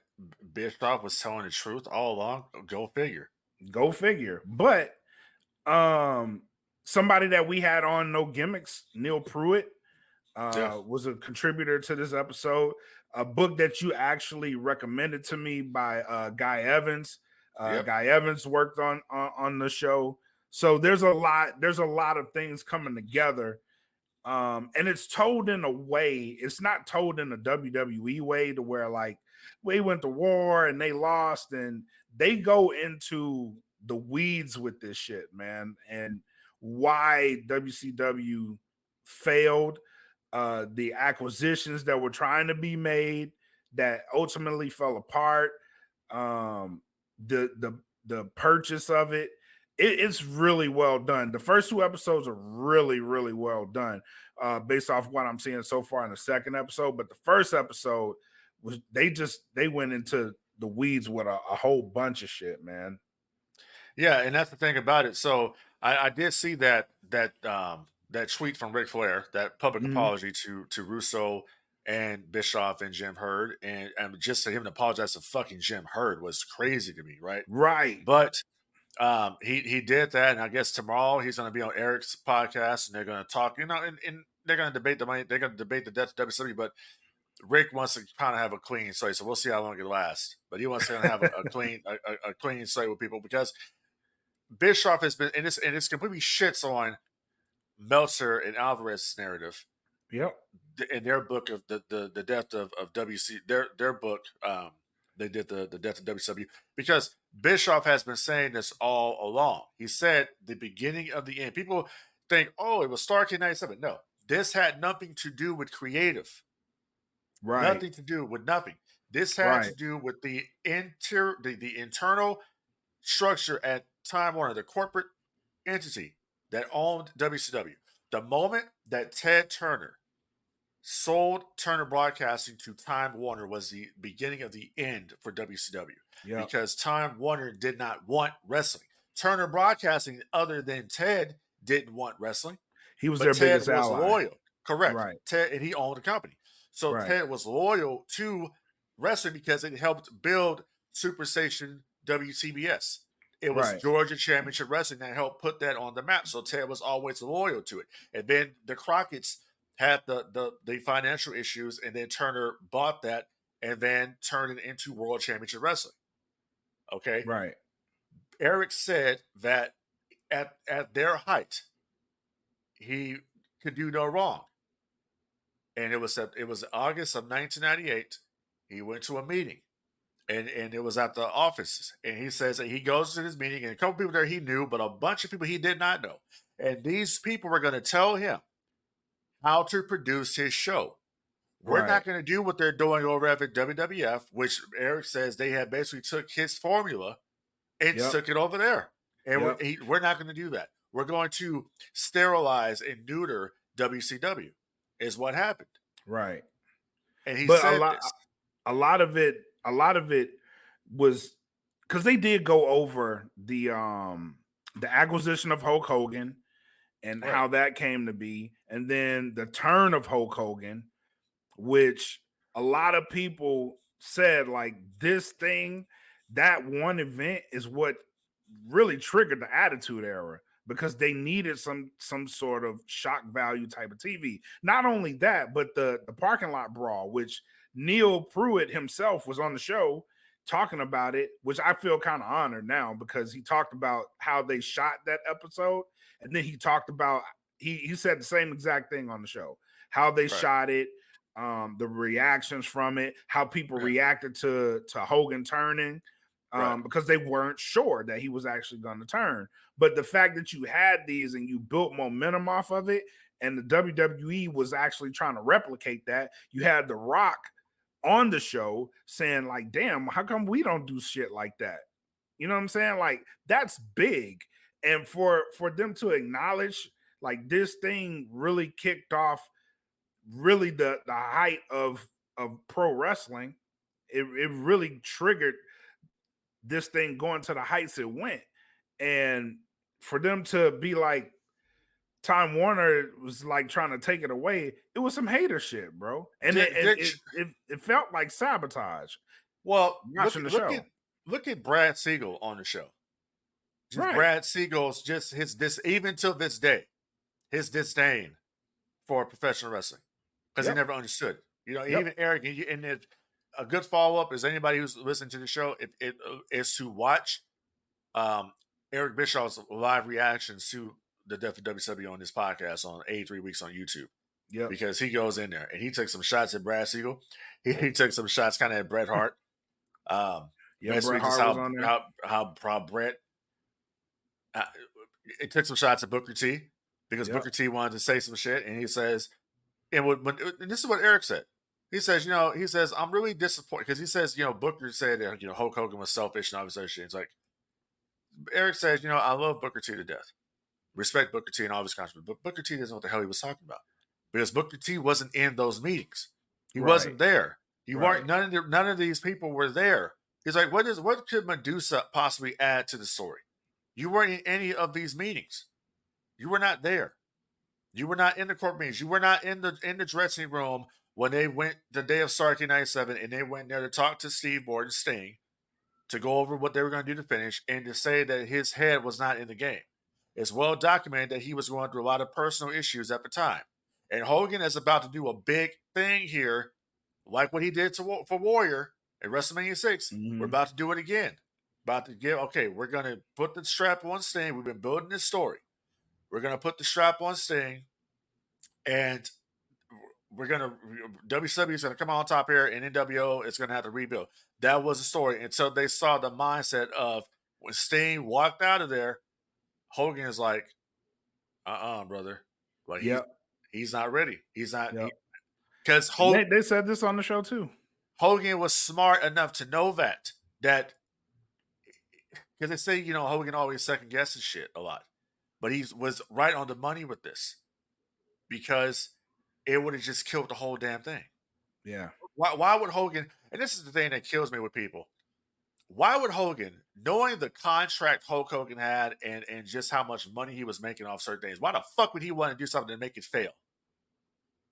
Bischoff was telling the truth all along? Go figure. But somebody that we had on No Gimmicks, Neil Pruitt, was a contributor to this episode. A book that you actually recommended to me by Guy Evans. Guy Evans worked on the show. So there's a lot of things coming together. And it's told in a way, it's not told in a WWE way to where like we went to war and they lost, and they go into the weeds with this shit, man. And why WCW failed, the acquisitions that were trying to be made that ultimately fell apart, the purchase of it. It's really well done. The first 2 episodes are really, really well done, based off what I'm seeing so far in the second episode. But the first episode was they went into the weeds with a whole bunch of shit, man. Yeah, and that's the thing about it. So I did see that tweet from Ric Flair, that public Mhm. apology to Russo and Bischoff and Jim Herd, and just for him to apologize to fucking Jim Herd was crazy to me, right? Right. But he did that, and I guess tomorrow he's going to be on Eric's podcast, and they're going to talk, and they're going to debate the money, they're going to debate the death of WCW, but Rick wants to kind of have a clean slate, so we'll see how long it lasts. But he wants to have a clean slate with people because Bischoff has been, and it's completely shits on Meltzer and Alvarez's narrative Yep. in their book of the death of WC, their book. They did the death of WCW because Bischoff has been saying this all along. He said the beginning of the end. People think, oh, it was Stark in '97. No, this had nothing to do with creative. Right. Nothing to do with nothing. This had to Right. do with the internal structure at Time Warner, the corporate entity that owned WCW. The moment that Ted Turner sold Turner Broadcasting to Time Warner was the beginning of the end for WCW Yep. because Time Warner did not want wrestling. Turner Broadcasting, other than Ted, didn't want wrestling, He was but their Ted biggest was ally. loyal. Correct. Right. Ted, and he owned the company. So Right. Ted was loyal to wrestling because it helped build Superstation WCBS. It was Right. Georgia Championship Wrestling that helped put that on the map. So Ted was always loyal to it. And then the Crockett's had the financial issues, and then Turner bought that and then turned it into World Championship Wrestling. Okay. Right. Eric said that at their height, he could do no wrong. And it was August of 1998. He went to a meeting, and it was at the offices. And he says that he goes to this meeting, and a couple people there he knew, but a bunch of people he did not know. And these people were going to tell him how to produce his show. We're Right. not going to do what they're doing over at the WWF, which Eric says they had basically took his formula and Yep. took it over there. And Yep. we're not going to do that. We're going to sterilize and neuter WCW, is what happened. Right. And he But said this. a lot of it was because they did go over the acquisition of Hulk Hogan and Right. how that came to be, and then the turn of Hulk Hogan, which a lot of people said like this thing, that one event is what really triggered the Attitude Era because they needed some sort of shock value type of TV. Not only that, but the parking lot brawl, which Neil Pruitt himself was on the show talking about it, which I feel kind of honored now because he talked about how they shot that episode, and then he talked about he said the same exact thing on the show, how they shot it, the reactions from it, how people reacted to Hogan turning, because they weren't sure that he was actually going to turn. But the fact that you had these and you built momentum off of it, and the WWE was actually trying to replicate that, you had The Rock on the show saying like, damn, how come we don't do shit like that? You know what I'm saying? Like, that's big. And for them to acknowledge like this thing really kicked off really the height of pro wrestling, it really triggered this thing going to the heights it went. And for them to be like, Time Warner was like trying to take it away, it was some hater shit, bro. And it felt like sabotage. Well, Watching the show. Look at Brad Siegel on the show. Just Right. Brad Siegel's just even to this day, his disdain for professional wrestling because he never understood. Even Eric, and a good follow up is anybody who's listening to the show is to watch Eric Bischoff's live reactions to the death of WCW on this podcast on 83 Weeks on YouTube. Yeah, because he goes in there and he took some shots at Brad Siegel. He took some shots kind of at Bret Hart. Bret Hart was on there. How Bret, it took some shots at Booker T because Booker T wanted to say some shit, and he says, and this is what Eric said. He says, I'm really disappointed because he says, Booker said that, Hulk Hogan was selfish and all this other shit. It's like, Eric says, I love Booker T to death. Respect Booker T and all his contributions. But Booker T doesn't know what the hell he was talking about because Booker T wasn't in those meetings. He wasn't there. You weren't. None of these people were there. He's like, what could Medusa possibly add to the story? You weren't in any of these meetings. You were not there. You were not in the court meetings. You were not in the dressing room when they went the day of Starrcade 97 and they went there to talk to Steve Borden, Sting, to go over what they were going to do to finish and to say that his head was not in the game. It's well documented that he was going through a lot of personal issues at the time. And Hogan is about to do a big thing here, like what he did for Warrior at WrestleMania 6. We're about to do it again. We're going to put the strap on Sting. We've been building this story. We're going to put the strap on Sting, and WCW is going to come on top here, and NWO is going to have to rebuild. That was the story until they saw the mindset of when Sting walked out of there, Hogan is like, brother. Like, he's not ready. He's not. Because Hogan. They said this on the show, too. Hogan was smart enough to know that because they say, Hogan always second guesses shit a lot. But he was right on the money with this because it would have just killed the whole damn thing. Yeah. Why would Hogan, and this is the thing that kills me with people, why would Hogan, knowing the contract Hulk Hogan had and just how much money he was making off certain things, why the fuck would he want to do something to make it fail?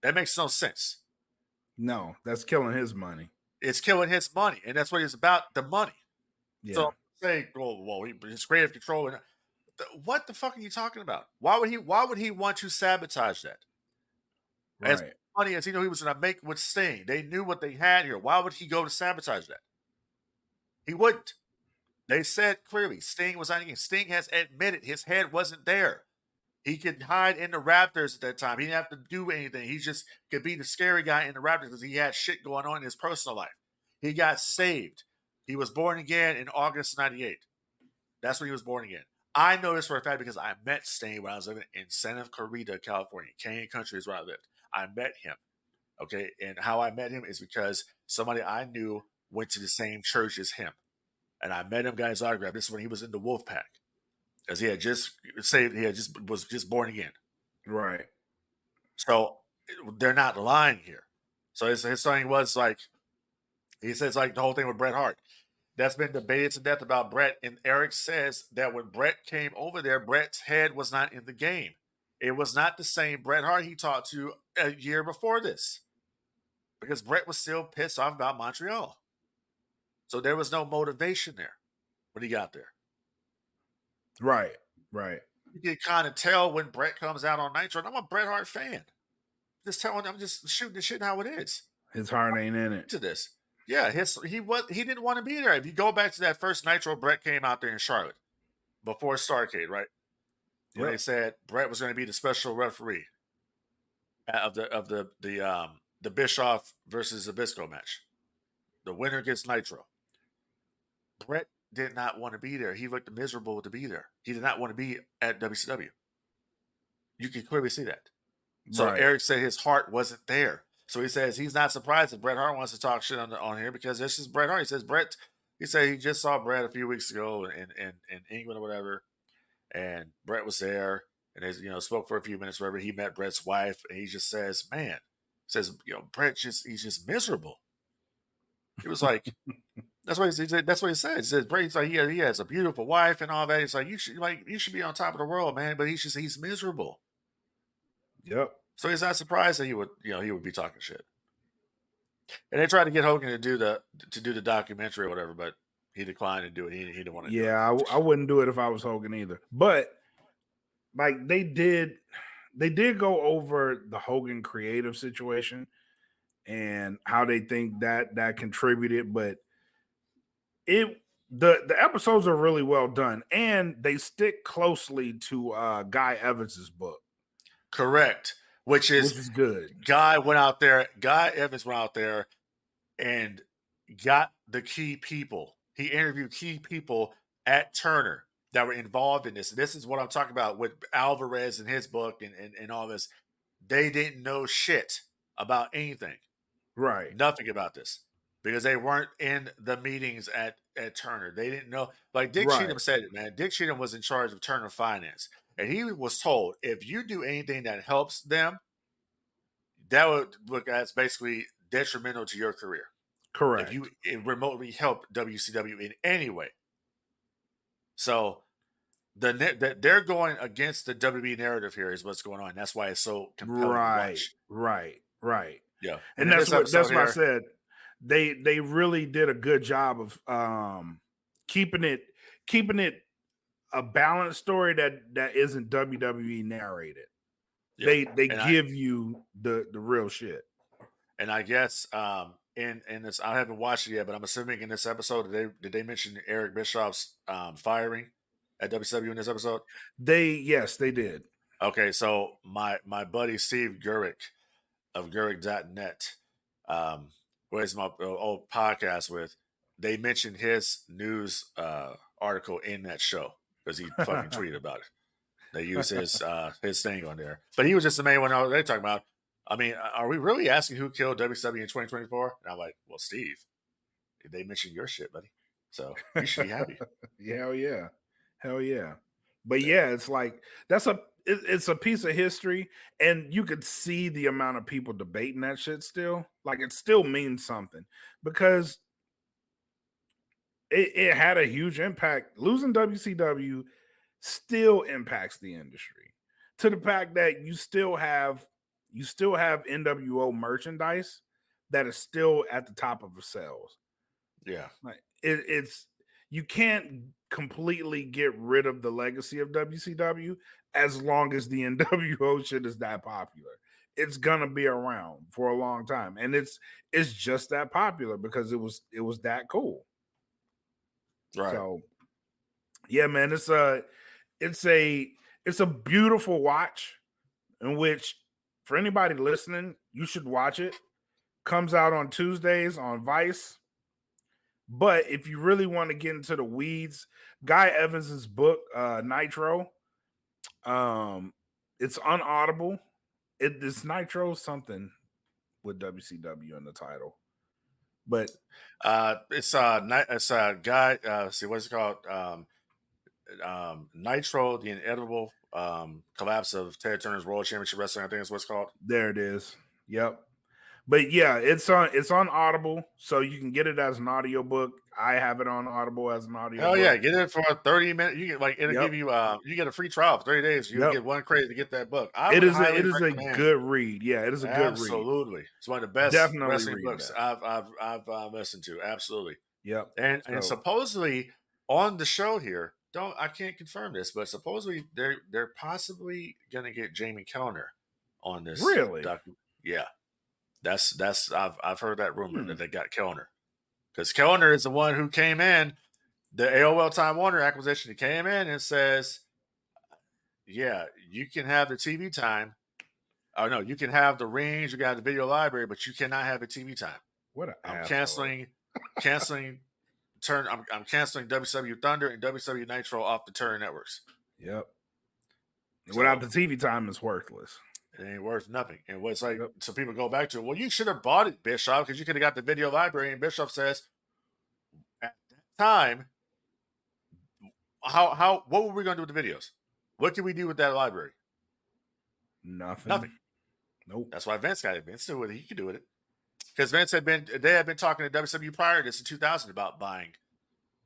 That makes no sense. No, that's killing his money. It's killing his money, and that's what it's about, the money. Yeah. So say, it's creative control. And what the fuck are you talking about? Why would he want to sabotage that? Right. As money as he was going to make with Sting, they knew what they had here. Why would he go to sabotage that? He wouldn't. They said clearly Sting was not in. Sting has admitted his head wasn't there. He could hide in the Raptors at that time. He didn't have to do anything. He just could be the scary guy in the Raptors because he had shit going on in his personal life. He got saved. He was born again in August 98. That's when he was born again. I know this for a fact because I met Sting when I was living in Santa Clarita, California. Canyon Country is where I lived. I met him. Okay. And how I met him is because somebody I knew went to the same church as him. And I met him, got his autograph. This is when he was in the Wolfpack. Because he had just saved, was just born again. Right. So they're not lying here. So his thing was like, he says like the whole thing with Bret Hart. That's been debated to death about Bret. And Eric says that when Bret came over there, Bret's head was not in the game. It was not the same Bret Hart he talked to a year before this. Because Bret was still pissed off about Montreal. So there was no motivation there when he got there. Right. You can kind of tell when Bret comes out on Nitro, and I'm a Bret Hart fan. I'm just shooting the shit how it is. His heart ain't in it. To this. Yeah, he didn't want to be there. If you go back to that first Nitro, Bret came out there in Charlotte before Starrcade, right? When they said Bret was going to be the special referee of the Bischoff versus Zbyszko match. The winner gets Nitro. Bret did not want to be there. He looked miserable to be there. He did not want to be at WCW. You can clearly see that. So Eric said his heart wasn't there. So he says he's not surprised that Bret Hart wants to talk shit on here because this is Bret Hart. He says he said he just saw Bret a few weeks ago in England or whatever, and Bret was there and they spoke for a few minutes wherever. He met Bret's wife and he just says, Bret he's just miserable. He was like, that's what he said. That's what he said. He says Bret's like he has a beautiful wife and all that. He's like you should be on top of the world, man. But he's miserable. Yep. So he's not surprised that he would be talking shit. And they tried to get Hogan to do the documentary or whatever, but he declined to do it. He didn't want to. Yeah, I wouldn't do it if I was Hogan either. But like they did go over the Hogan creative situation and how they think that contributed, but the episodes are really well done and they stick closely to Guy Evans's book. Correct. Which is good. Guy Evans went out there and got the key people. He interviewed key people at Turner that were involved in this. And this is what I'm talking about with Alvarez and his book and all this. They didn't know shit about anything. Right. Nothing about this. Because they weren't in the meetings at Turner. They didn't know. Like Dick Right. Cheatham said it, man. Dick Cheatham was in charge of Turner Finance. And he was told, if you do anything that helps them, that would look as basically detrimental to your career. Correct. If you remotely help WCW in any way. So they're going against the WWE narrative here is what's going on. That's why it's so compelling to watch. Right. Yeah. And that's what I said. They really did a good job of keeping it a balanced story that isn't WWE narrated. Yeah. They give you the real shit. And I guess in this, I haven't watched it yet, but I'm assuming in this episode did they mention Eric Bischoff's firing at WCW in this episode? Yes, they did. Okay, so my buddy Steve Gurick of Gurick.net, who is my old podcast with, they mentioned his news article in that show because he fucking tweeted about it. They use his thing on there, but he was just the main one they're talking about. I mean, are we really asking who killed WCW in 2024? And I'm like, well, Steve, they mentioned your shit, buddy, so you should be happy. Hell yeah. But yeah, it's like it's a piece of history, and you could see the amount of people debating that shit still. Like it still means something because it had a huge impact. Losing WCW still impacts the industry to the fact that you still have NWO merchandise that is still at the top of the sales. Yeah, like it's you can't completely get rid of the legacy of WCW as long as the NWO shit is that popular. It's gonna be around for a long time, and it's just that popular because it was that cool. right. So yeah, man, it's a beautiful watch in which for anybody listening, you should watch it. Comes out on Tuesdays on Vice. But if you really want to get into the weeds, Guy Evans's book, Nitro, it's on Audible. It's Nitro something with WCW in the title. But it's a guy. See what's it called? Nitro, the inevitable collapse of Ted Turner's World Championship Wrestling. I think is what's called. There it is. Yep. But yeah, it's on Audible, so you can get it as an audiobook. I have it on Audible as an audiobook. Hell yeah, get it for 30 minutes. You get it'll give you you get a free trial for 30 days. You get one credit to get that book. It is a good read. Yeah, it is a good read. Absolutely. It's one of the best wrestling books I've listened to. Absolutely. Yep. And supposedly on the show here, I can't confirm this, but supposedly they're possibly gonna get Jamie Kellner on this. Really? Yeah. That's I've heard that rumor that they got Kellner, because Kellner is the one who came in the AOL Time Warner acquisition. He came in and says, "Yeah, you can have the TV time. Oh no, you can have the rings, you can have the video library, but you cannot have the TV time. I'm canceling I'm canceling WCW Thunder and WCW Nitro off the Turner networks. Yep. Without the TV time, it's worthless. It ain't worth nothing. And what's like, so people go back to, well, you should have bought it, Bischoff, because you could have got the video library. And Bischoff says, at that time, what were we going to do with the videos? What could we do with that library? Nothing. Nope. That's why Vince got it. Vince knew what he could do with it. Because they had been talking to WCW prior to this in 2000 about buying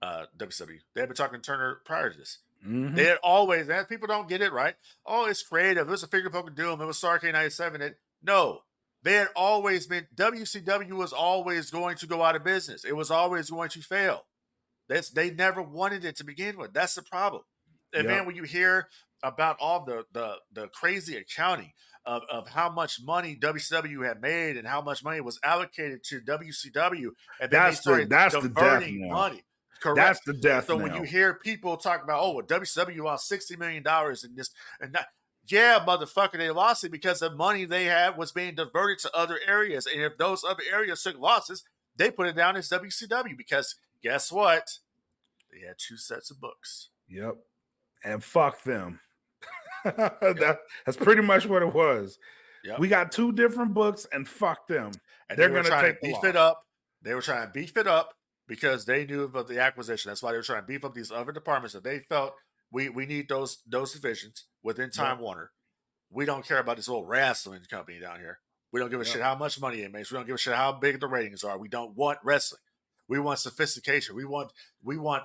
WCW. They had been talking to Turner prior to this. Mm-hmm. They had always, and people don't get it right. Oh, it's creative. It was a figure poke of doom. It was Starrcade 97. No, they had always been, WCW was always going to go out of business. It was always going to fail. They never wanted it to begin with. That's the problem. And then when you hear about all the crazy accounting of how much money WCW had made and how much money was allocated to WCW, and then that's the death money. Correct. That's the death. So when you hear people talk about, well, WCW lost $60 million in this and that, yeah, motherfucker, they lost it because the money they had was being diverted to other areas. And if those other areas took losses, they put it down as WCW because guess what? They had two sets of books. Yep. and fuck them. That's pretty much what it was. Yep. We got 2 different books and fuck them. And They're they were gonna trying take to the beef loss. it up. They were trying to beef it up because they knew about the acquisition. That's why they were trying to beef up these other departments that they felt we need those divisions within Time Warner. We don't care about this little wrestling company down here. We don't give a shit how much money it makes. We don't give a shit how big the ratings are. We don't want wrestling. We want sophistication. We want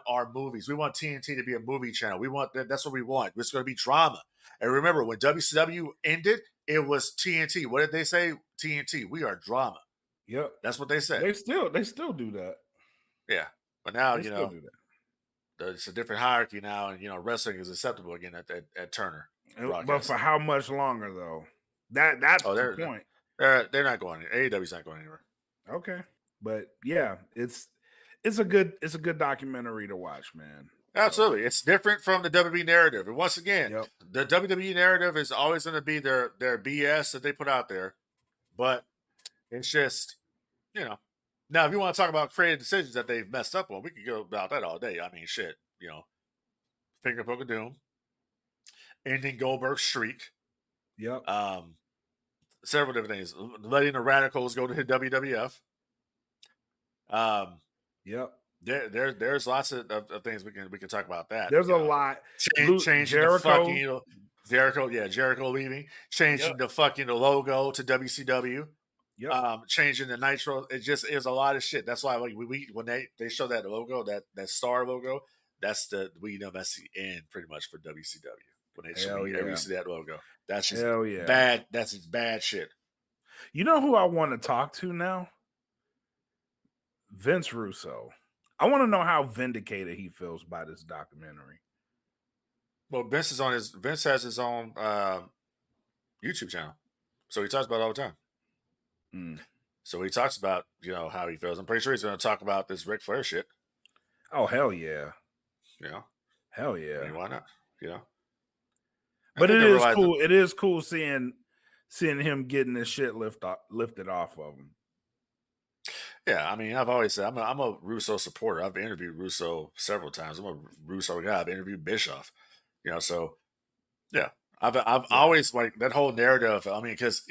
our movies. We want TNT to be a movie channel. That's what we want. It's going to be drama. And remember, when WCW ended, it was TNT. What did they say? TNT. We are drama. Yep. That's what they said. They still do that. Yeah. But now, They still do that. It's a different hierarchy now, and wrestling is acceptable again at Turner. But for how much longer though? That's the point. They're not going. AEW's not going anywhere. Okay, but yeah, it's a good documentary to watch, man. Absolutely, it's different from the WWE narrative. And once again, the WWE narrative is always going to be their BS that they put out there, but it's just Now, if you want to talk about creative decisions that they've messed up on, we could go about that all day. I mean, shit, Finger Poke of Doom, ending Goldberg's streak. Yep. Several different things. Letting the Radicals go to hit WWF. Yep. There's lots of things we can talk about that. There's a lot. Changing Jericho. The fucking Jericho leaving, changing the fucking logo to WCW. Yep. Changing the Nitro. It is a lot of shit. That's why when they show that logo, that star logo, that's the end pretty much for WCW. When they show you see that logo, that's just bad. That's just bad shit. You know who I want to talk to now? Vince Russo. I want to know how vindicated he feels by this documentary. Well, Vince has his own YouTube channel, so he talks about it all the time. So he talks about how he feels. I'm pretty sure he's going to talk about this Ric Flair shit. Oh hell yeah! Hell yeah! I mean, why not? But it is cool. It is cool seeing him getting this shit lifted off of him. Yeah, I mean, I've always said I'm a Russo supporter. I've interviewed Russo several times. I'm a Russo guy. I've interviewed Bischoff. So yeah, I've always like that whole narrative. I mean, because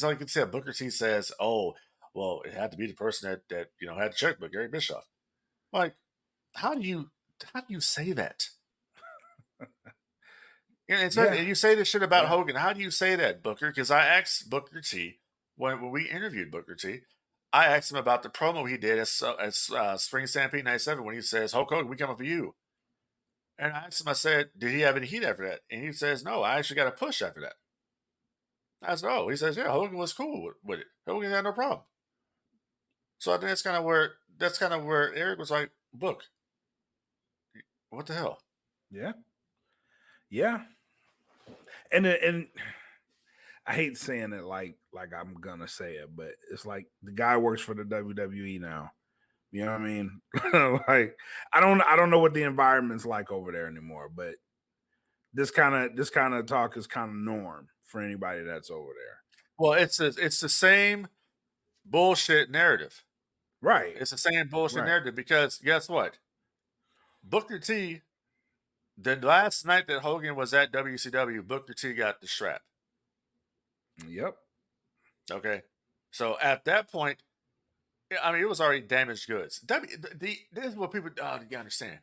like you said, Booker T says, "Oh, well, it had to be the person that had the checkbook, Eric Bischoff." Like, how do you say that? And you say this shit about Hogan. How do you say that, Booker? Because I asked Booker T when we interviewed Booker T. I asked him about the promo he did at Spring Stampede '97 when he says, "Hulk Hogan, we coming for you." And I asked him, I said, "Did he have any heat after that?" And he says, "No, I actually got a push after that." I said, "Oh," he says, "Yeah, Hogan was cool with it. Hogan had no problem." So I think that's kind of where Eric was like, "Book, what the hell?" Yeah. And I hate saying it like I'm gonna say it, but it's like the guy works for the WWE now. You know what I mean? Like I don't know what the environment's like over there anymore, but this kind of talk is kind of norm for anybody that's over there. Well, it's the same bullshit narrative. Right. It's the same bullshit narrative because guess what? Booker T, the last night that Hogan was at WCW, Booker T got the strap. Yep. Okay. So at that point, I mean, it was already damaged goods. This is what people you gotta understand.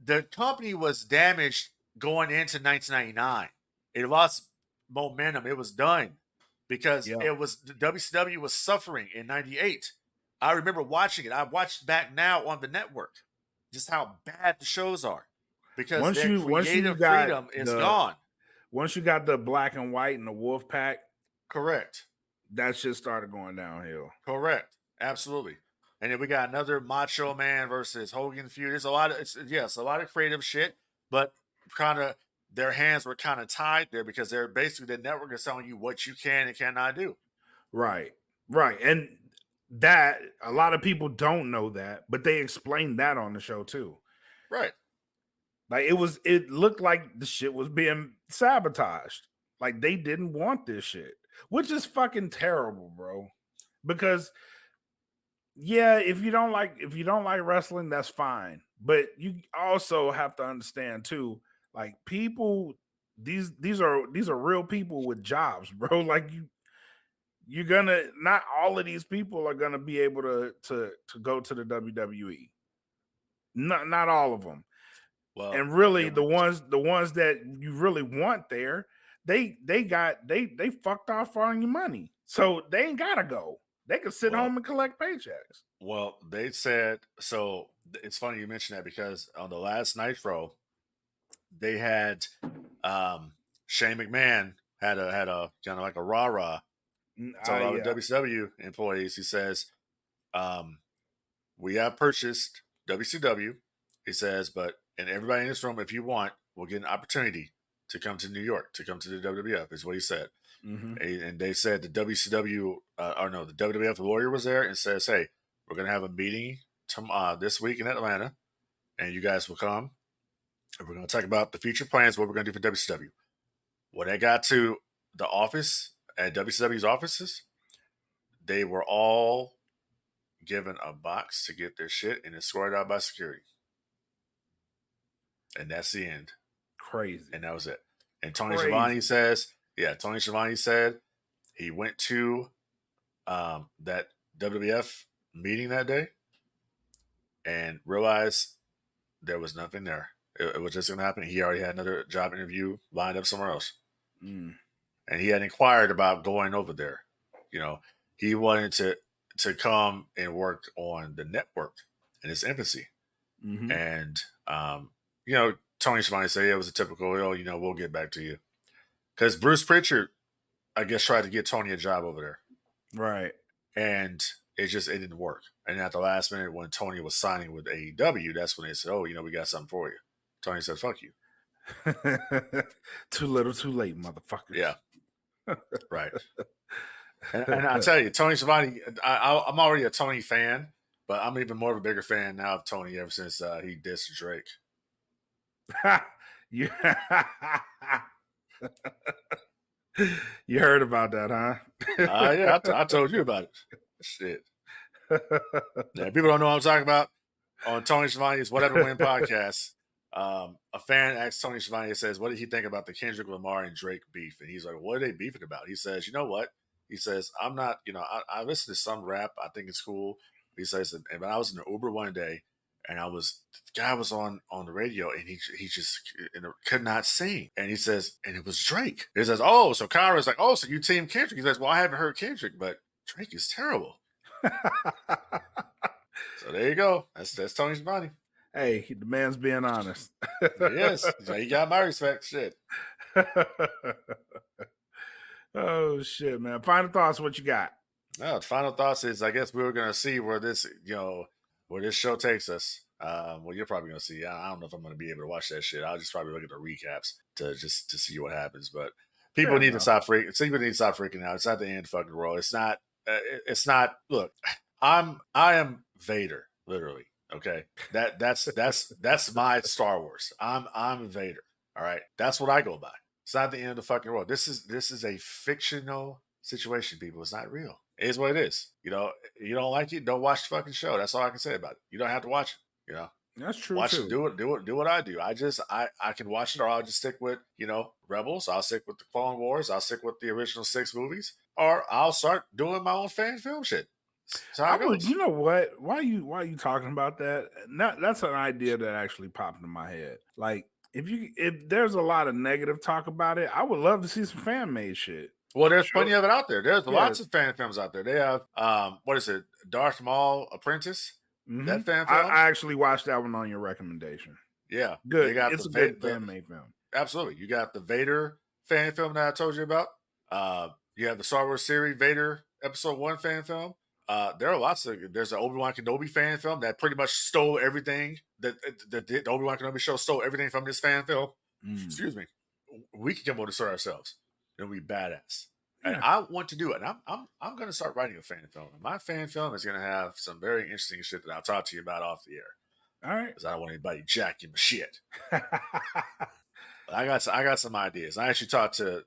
The company was damaged going into 1999. It lost momentum. It was done because WCW was suffering in '98. I remember watching it. I watched back now on the network just how bad the shows are because creative freedom is gone. Once you got the black and white and the wolf pack, correct, that shit started going downhill. Correct, absolutely. And then we got another Macho Man versus Hogan feud. There's a lot of creative shit, but kind of their hands were kind of tied there because they're basically the network is telling you what you can and cannot do. Right. And that a lot of people don't know that, but they explained that on the show too. Right. Like it looked like the shit was being sabotaged. Like they didn't want this shit, which is fucking terrible, bro. Because if you don't like wrestling, that's fine. But you also have to understand too, Like people, these are real people with jobs, bro. Like you're gonna not all of these people are gonna be able to go to the WWE. Not all of them. Well, And really the ones that you really want there, they fucked off on your money. So they ain't gotta go. They can sit home and collect paychecks. Well, they said so. It's funny you mentioned that because on the last Nitro, they had Shane McMahon had a kind of like a rah-rah. Told all the WCW employees, he says, we have purchased WCW. He says, but and everybody in this room, if you want, will get an opportunity to come to New York, to come to the WWF, is what he said. Mm-hmm. And they said the WCW, the WWF lawyer was there and says, hey, we're going to have a meeting this week in Atlanta, and you guys will come. And we're going to talk about the future plans, what we're going to do for WCW. When I got to the office at WCW's offices, they were all given a box to get their shit and escorted out by security. And that's the end. Crazy. And that was it. And Tony Schiavone says, Tony Schiavone said he went to that WWF meeting that day and realized there was nothing there. It was just going to happen. He already had another job interview lined up somewhere else. Mm. And he had inquired about going over there. He wanted to come and work on the network in its infancy. Mm-hmm. And, Tony Schiavone said it was a typical, we'll get back to you. Because Bruce Pritchard, I guess, tried to get Tony a job over there. Right. And it didn't work. And at the last minute, when Tony was signing with AEW, that's when they said, oh, we got something for you. Tony said, fuck you. Too little, too late, motherfuckers. Yeah. Right. And I tell you, Tony Schiavone, I'm already a Tony fan, but I'm even more of a bigger fan now of Tony ever since he dissed Drake. You heard about that, huh? Yeah, I told you about it. Shit. Yeah, people don't know what I'm talking about. On Tony Schiavone's Whatever Win podcast, a fan asked Tony Schiavone, says, what did he think about the Kendrick Lamar and Drake beef? And he's like, what are they beefing about? He says, you know what? He says, I'm not, I listen to some rap. I think it's cool. He says, and I was in an Uber one day, and the guy was on the radio, and he just could not sing. And he says, and it was Drake. He says, oh, so Conrad's like, oh, so you team Kendrick? He says, well, I haven't heard Kendrick, but Drake is terrible. So there you go. That's Tony Schiavone. Hey, the man's being honest. Yes, he got my respect. Shit. Oh shit, man! Final thoughts. What you got? No, the final thoughts is I guess we were gonna see where this show takes us. Well, you're probably gonna see. I don't know if I'm gonna be able to watch that shit. I'll just probably look at the recaps to see what happens. But people need to stop freaking. People need to stop freaking out. It's not the end of the fucking world. It's not. It's not. Look, I am Vader, literally. Okay, that's my Star Wars. I'm Vader. All right, that's what I go by. It's not the end of the fucking world. This is a fictional situation, people. It's not real. It is what it is. You don't like it, don't watch the fucking show. That's all I can say about it. You don't have to watch it. That's true. Watch it. Do what I do. I can watch it, or I'll just stick with Rebels. I'll stick with the Clone Wars. I'll stick with the original 6 movies, or I'll start doing my own fan film shit. You know what? Why are you talking about that? That's an idea that actually popped into my head. Like, if there's a lot of negative talk about it, I would love to see some fan made shit. Well, there's plenty of it out there. There's lots of fan films out there. They have what is it? Darth Maul Apprentice. Mm-hmm. That fan film. I actually watched that one on your recommendation. Yeah, good. It's a good fan made film. Absolutely. You got the Vader fan film that I told you about. You have the Star Wars series Vader Episode 1 fan film. There are lots of. There's an Obi-Wan Kenobi fan film that pretty much stole everything. The Obi-Wan Kenobi show stole everything from this fan film. Excuse me. We can come on to start ourselves. It'll be badass. Yeah. And I want to do it. And I'm going to start writing a fan film. My fan film is going to have some very interesting shit that I'll talk to you about off the air. All right. Because I don't want anybody jacking my shit. I got some ideas. I actually talked to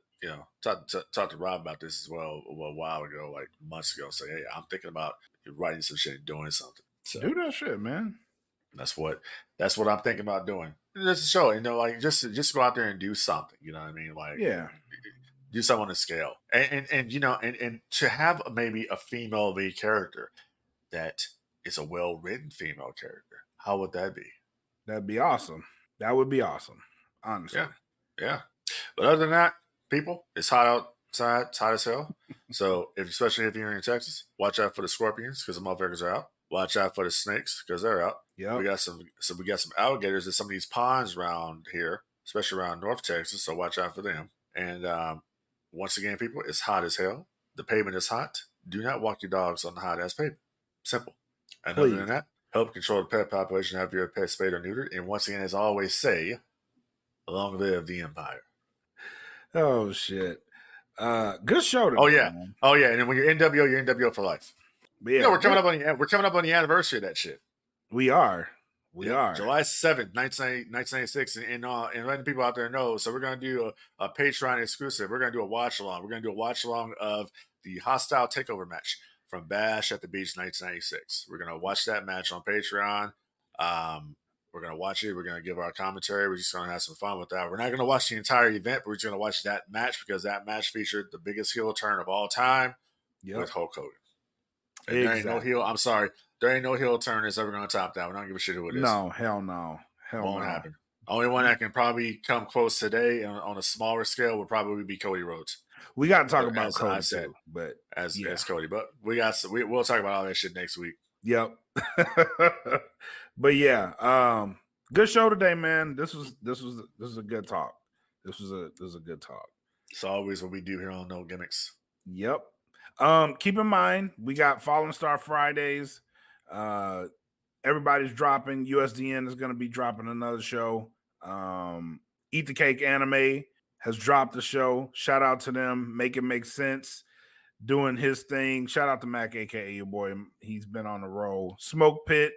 Rob about this as well a while ago, like months ago. Say, hey, I'm thinking about writing some shit and doing something. So, do that shit, man. That's what I'm thinking about doing. Just to show, like just go out there and do something. You know what I mean? Like, Yeah. do something on a scale, and to have maybe a female lead character that is a well written female character. How would that be? That'd be awesome. That would be awesome. Honestly. Yeah. But other than that, people, it's hot outside. It's hot as hell. So especially if you're in Texas, watch out for the scorpions because the motherfuckers are out. Watch out for the snakes because they're out. Yeah. We got some alligators in some of these ponds around here, especially around North Texas. So watch out for them. And once again, people, it's hot as hell. The pavement is hot. Do not walk your dogs on the hot ass pavement. Simple. And other than that, help control the pet population. Have your pet spayed or neutered. And once again, as I always say, long live the Empire. Oh shit. Good show today. Oh yeah. Man. Oh yeah. And then when you're NWO, you're NWO for life. But yeah, we're coming up on the anniversary of that shit. We are. We are. July 7th, 1996. And letting people out there know. So we're gonna do a Patreon exclusive. We're gonna do a watch along. We're gonna do a watch along of the Hostile Takeover match from Bash at the Beach 1996. We're gonna watch that match on Patreon. We're going to watch it. We're going to give our commentary. We're just going to have some fun with that. We're not going to watch the entire event, but we're just going to watch that match because that match featured the biggest heel turn of all time with Hulk Hogan. And there ain't no heel. I'm sorry. There ain't no heel turn that's ever going to top that. We don't give a shit who it is. No, hell no. Won't happen. Only one that can probably come close today on a smaller scale would probably be Cody Rhodes. We got to talk about Cody too, but as Cody. But we'll talk about all that shit next week. Yep. But yeah, good show today, man. This was a good talk. This was a good talk. It's always what we do here on No Gimmicks. Yep. Keep in mind we got Fallen Star Fridays. Everybody's dropping. USDN is going to be dropping another show. Eat the Cake Anime has dropped the show. Shout out to them. Make It Make Sense. Doing his thing. Shout out to Mac, aka your boy. He's been on the roll. Smoke Pit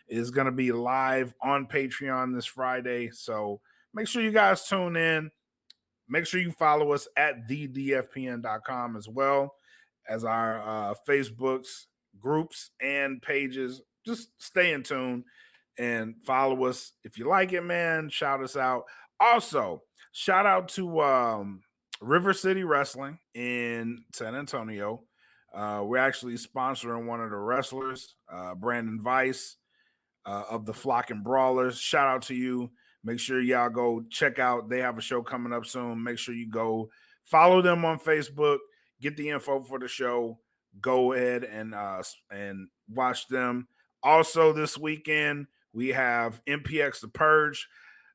is going to be live on Patreon this Friday. So make sure you guys tune in. Make sure you follow us at thedfpn.com as well as our Facebooks, groups, and pages. Just stay in tune and follow us. If you like it, man, shout us out. Also, shout out to River City Wrestling in San Antonio. We're actually sponsoring one of the wrestlers, Brandon Weiss of the Flock and Brawlers. Shout out to you. Make sure y'all go check out. They have a show coming up soon. Make sure you go follow them on Facebook. Get the info for the show. Go ahead and watch them. Also, this weekend we have MPX The Purge.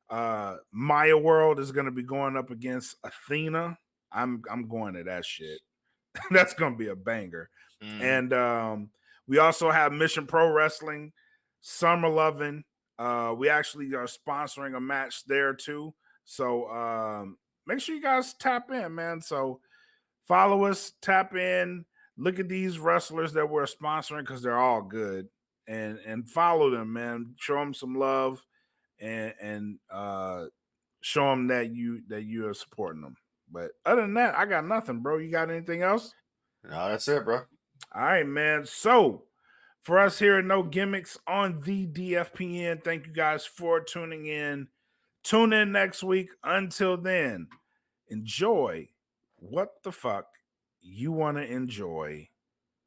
Maya World is going to be going up against Athena. I'm going to that shit. That's going to be a banger. And we also have Mission Pro Wrestling, Summer Lovin'. We actually are sponsoring a match there too. So make sure you guys tap in, man. So follow us, tap in, look at these wrestlers that we're sponsoring because they're all good. And follow them, man. Show them some love and show them that you are supporting them. But other than that, I got nothing, bro. You got anything else? No, that's it, bro. All right, man. So for us here at No Gimmicks on the DFPN, thank you guys for tuning in. Tune in next week. Until then, enjoy what the fuck you want to enjoy.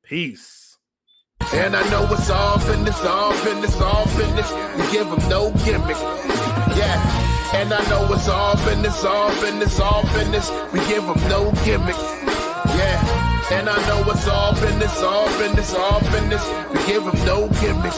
Peace. And I know it's all business, all business, all business. We give them no gimmick. Yeah. And I know it's all business, all business, all business. We give them no gimmick. Yeah. And I know it's all business, all business, all business. We give them no gimmicks.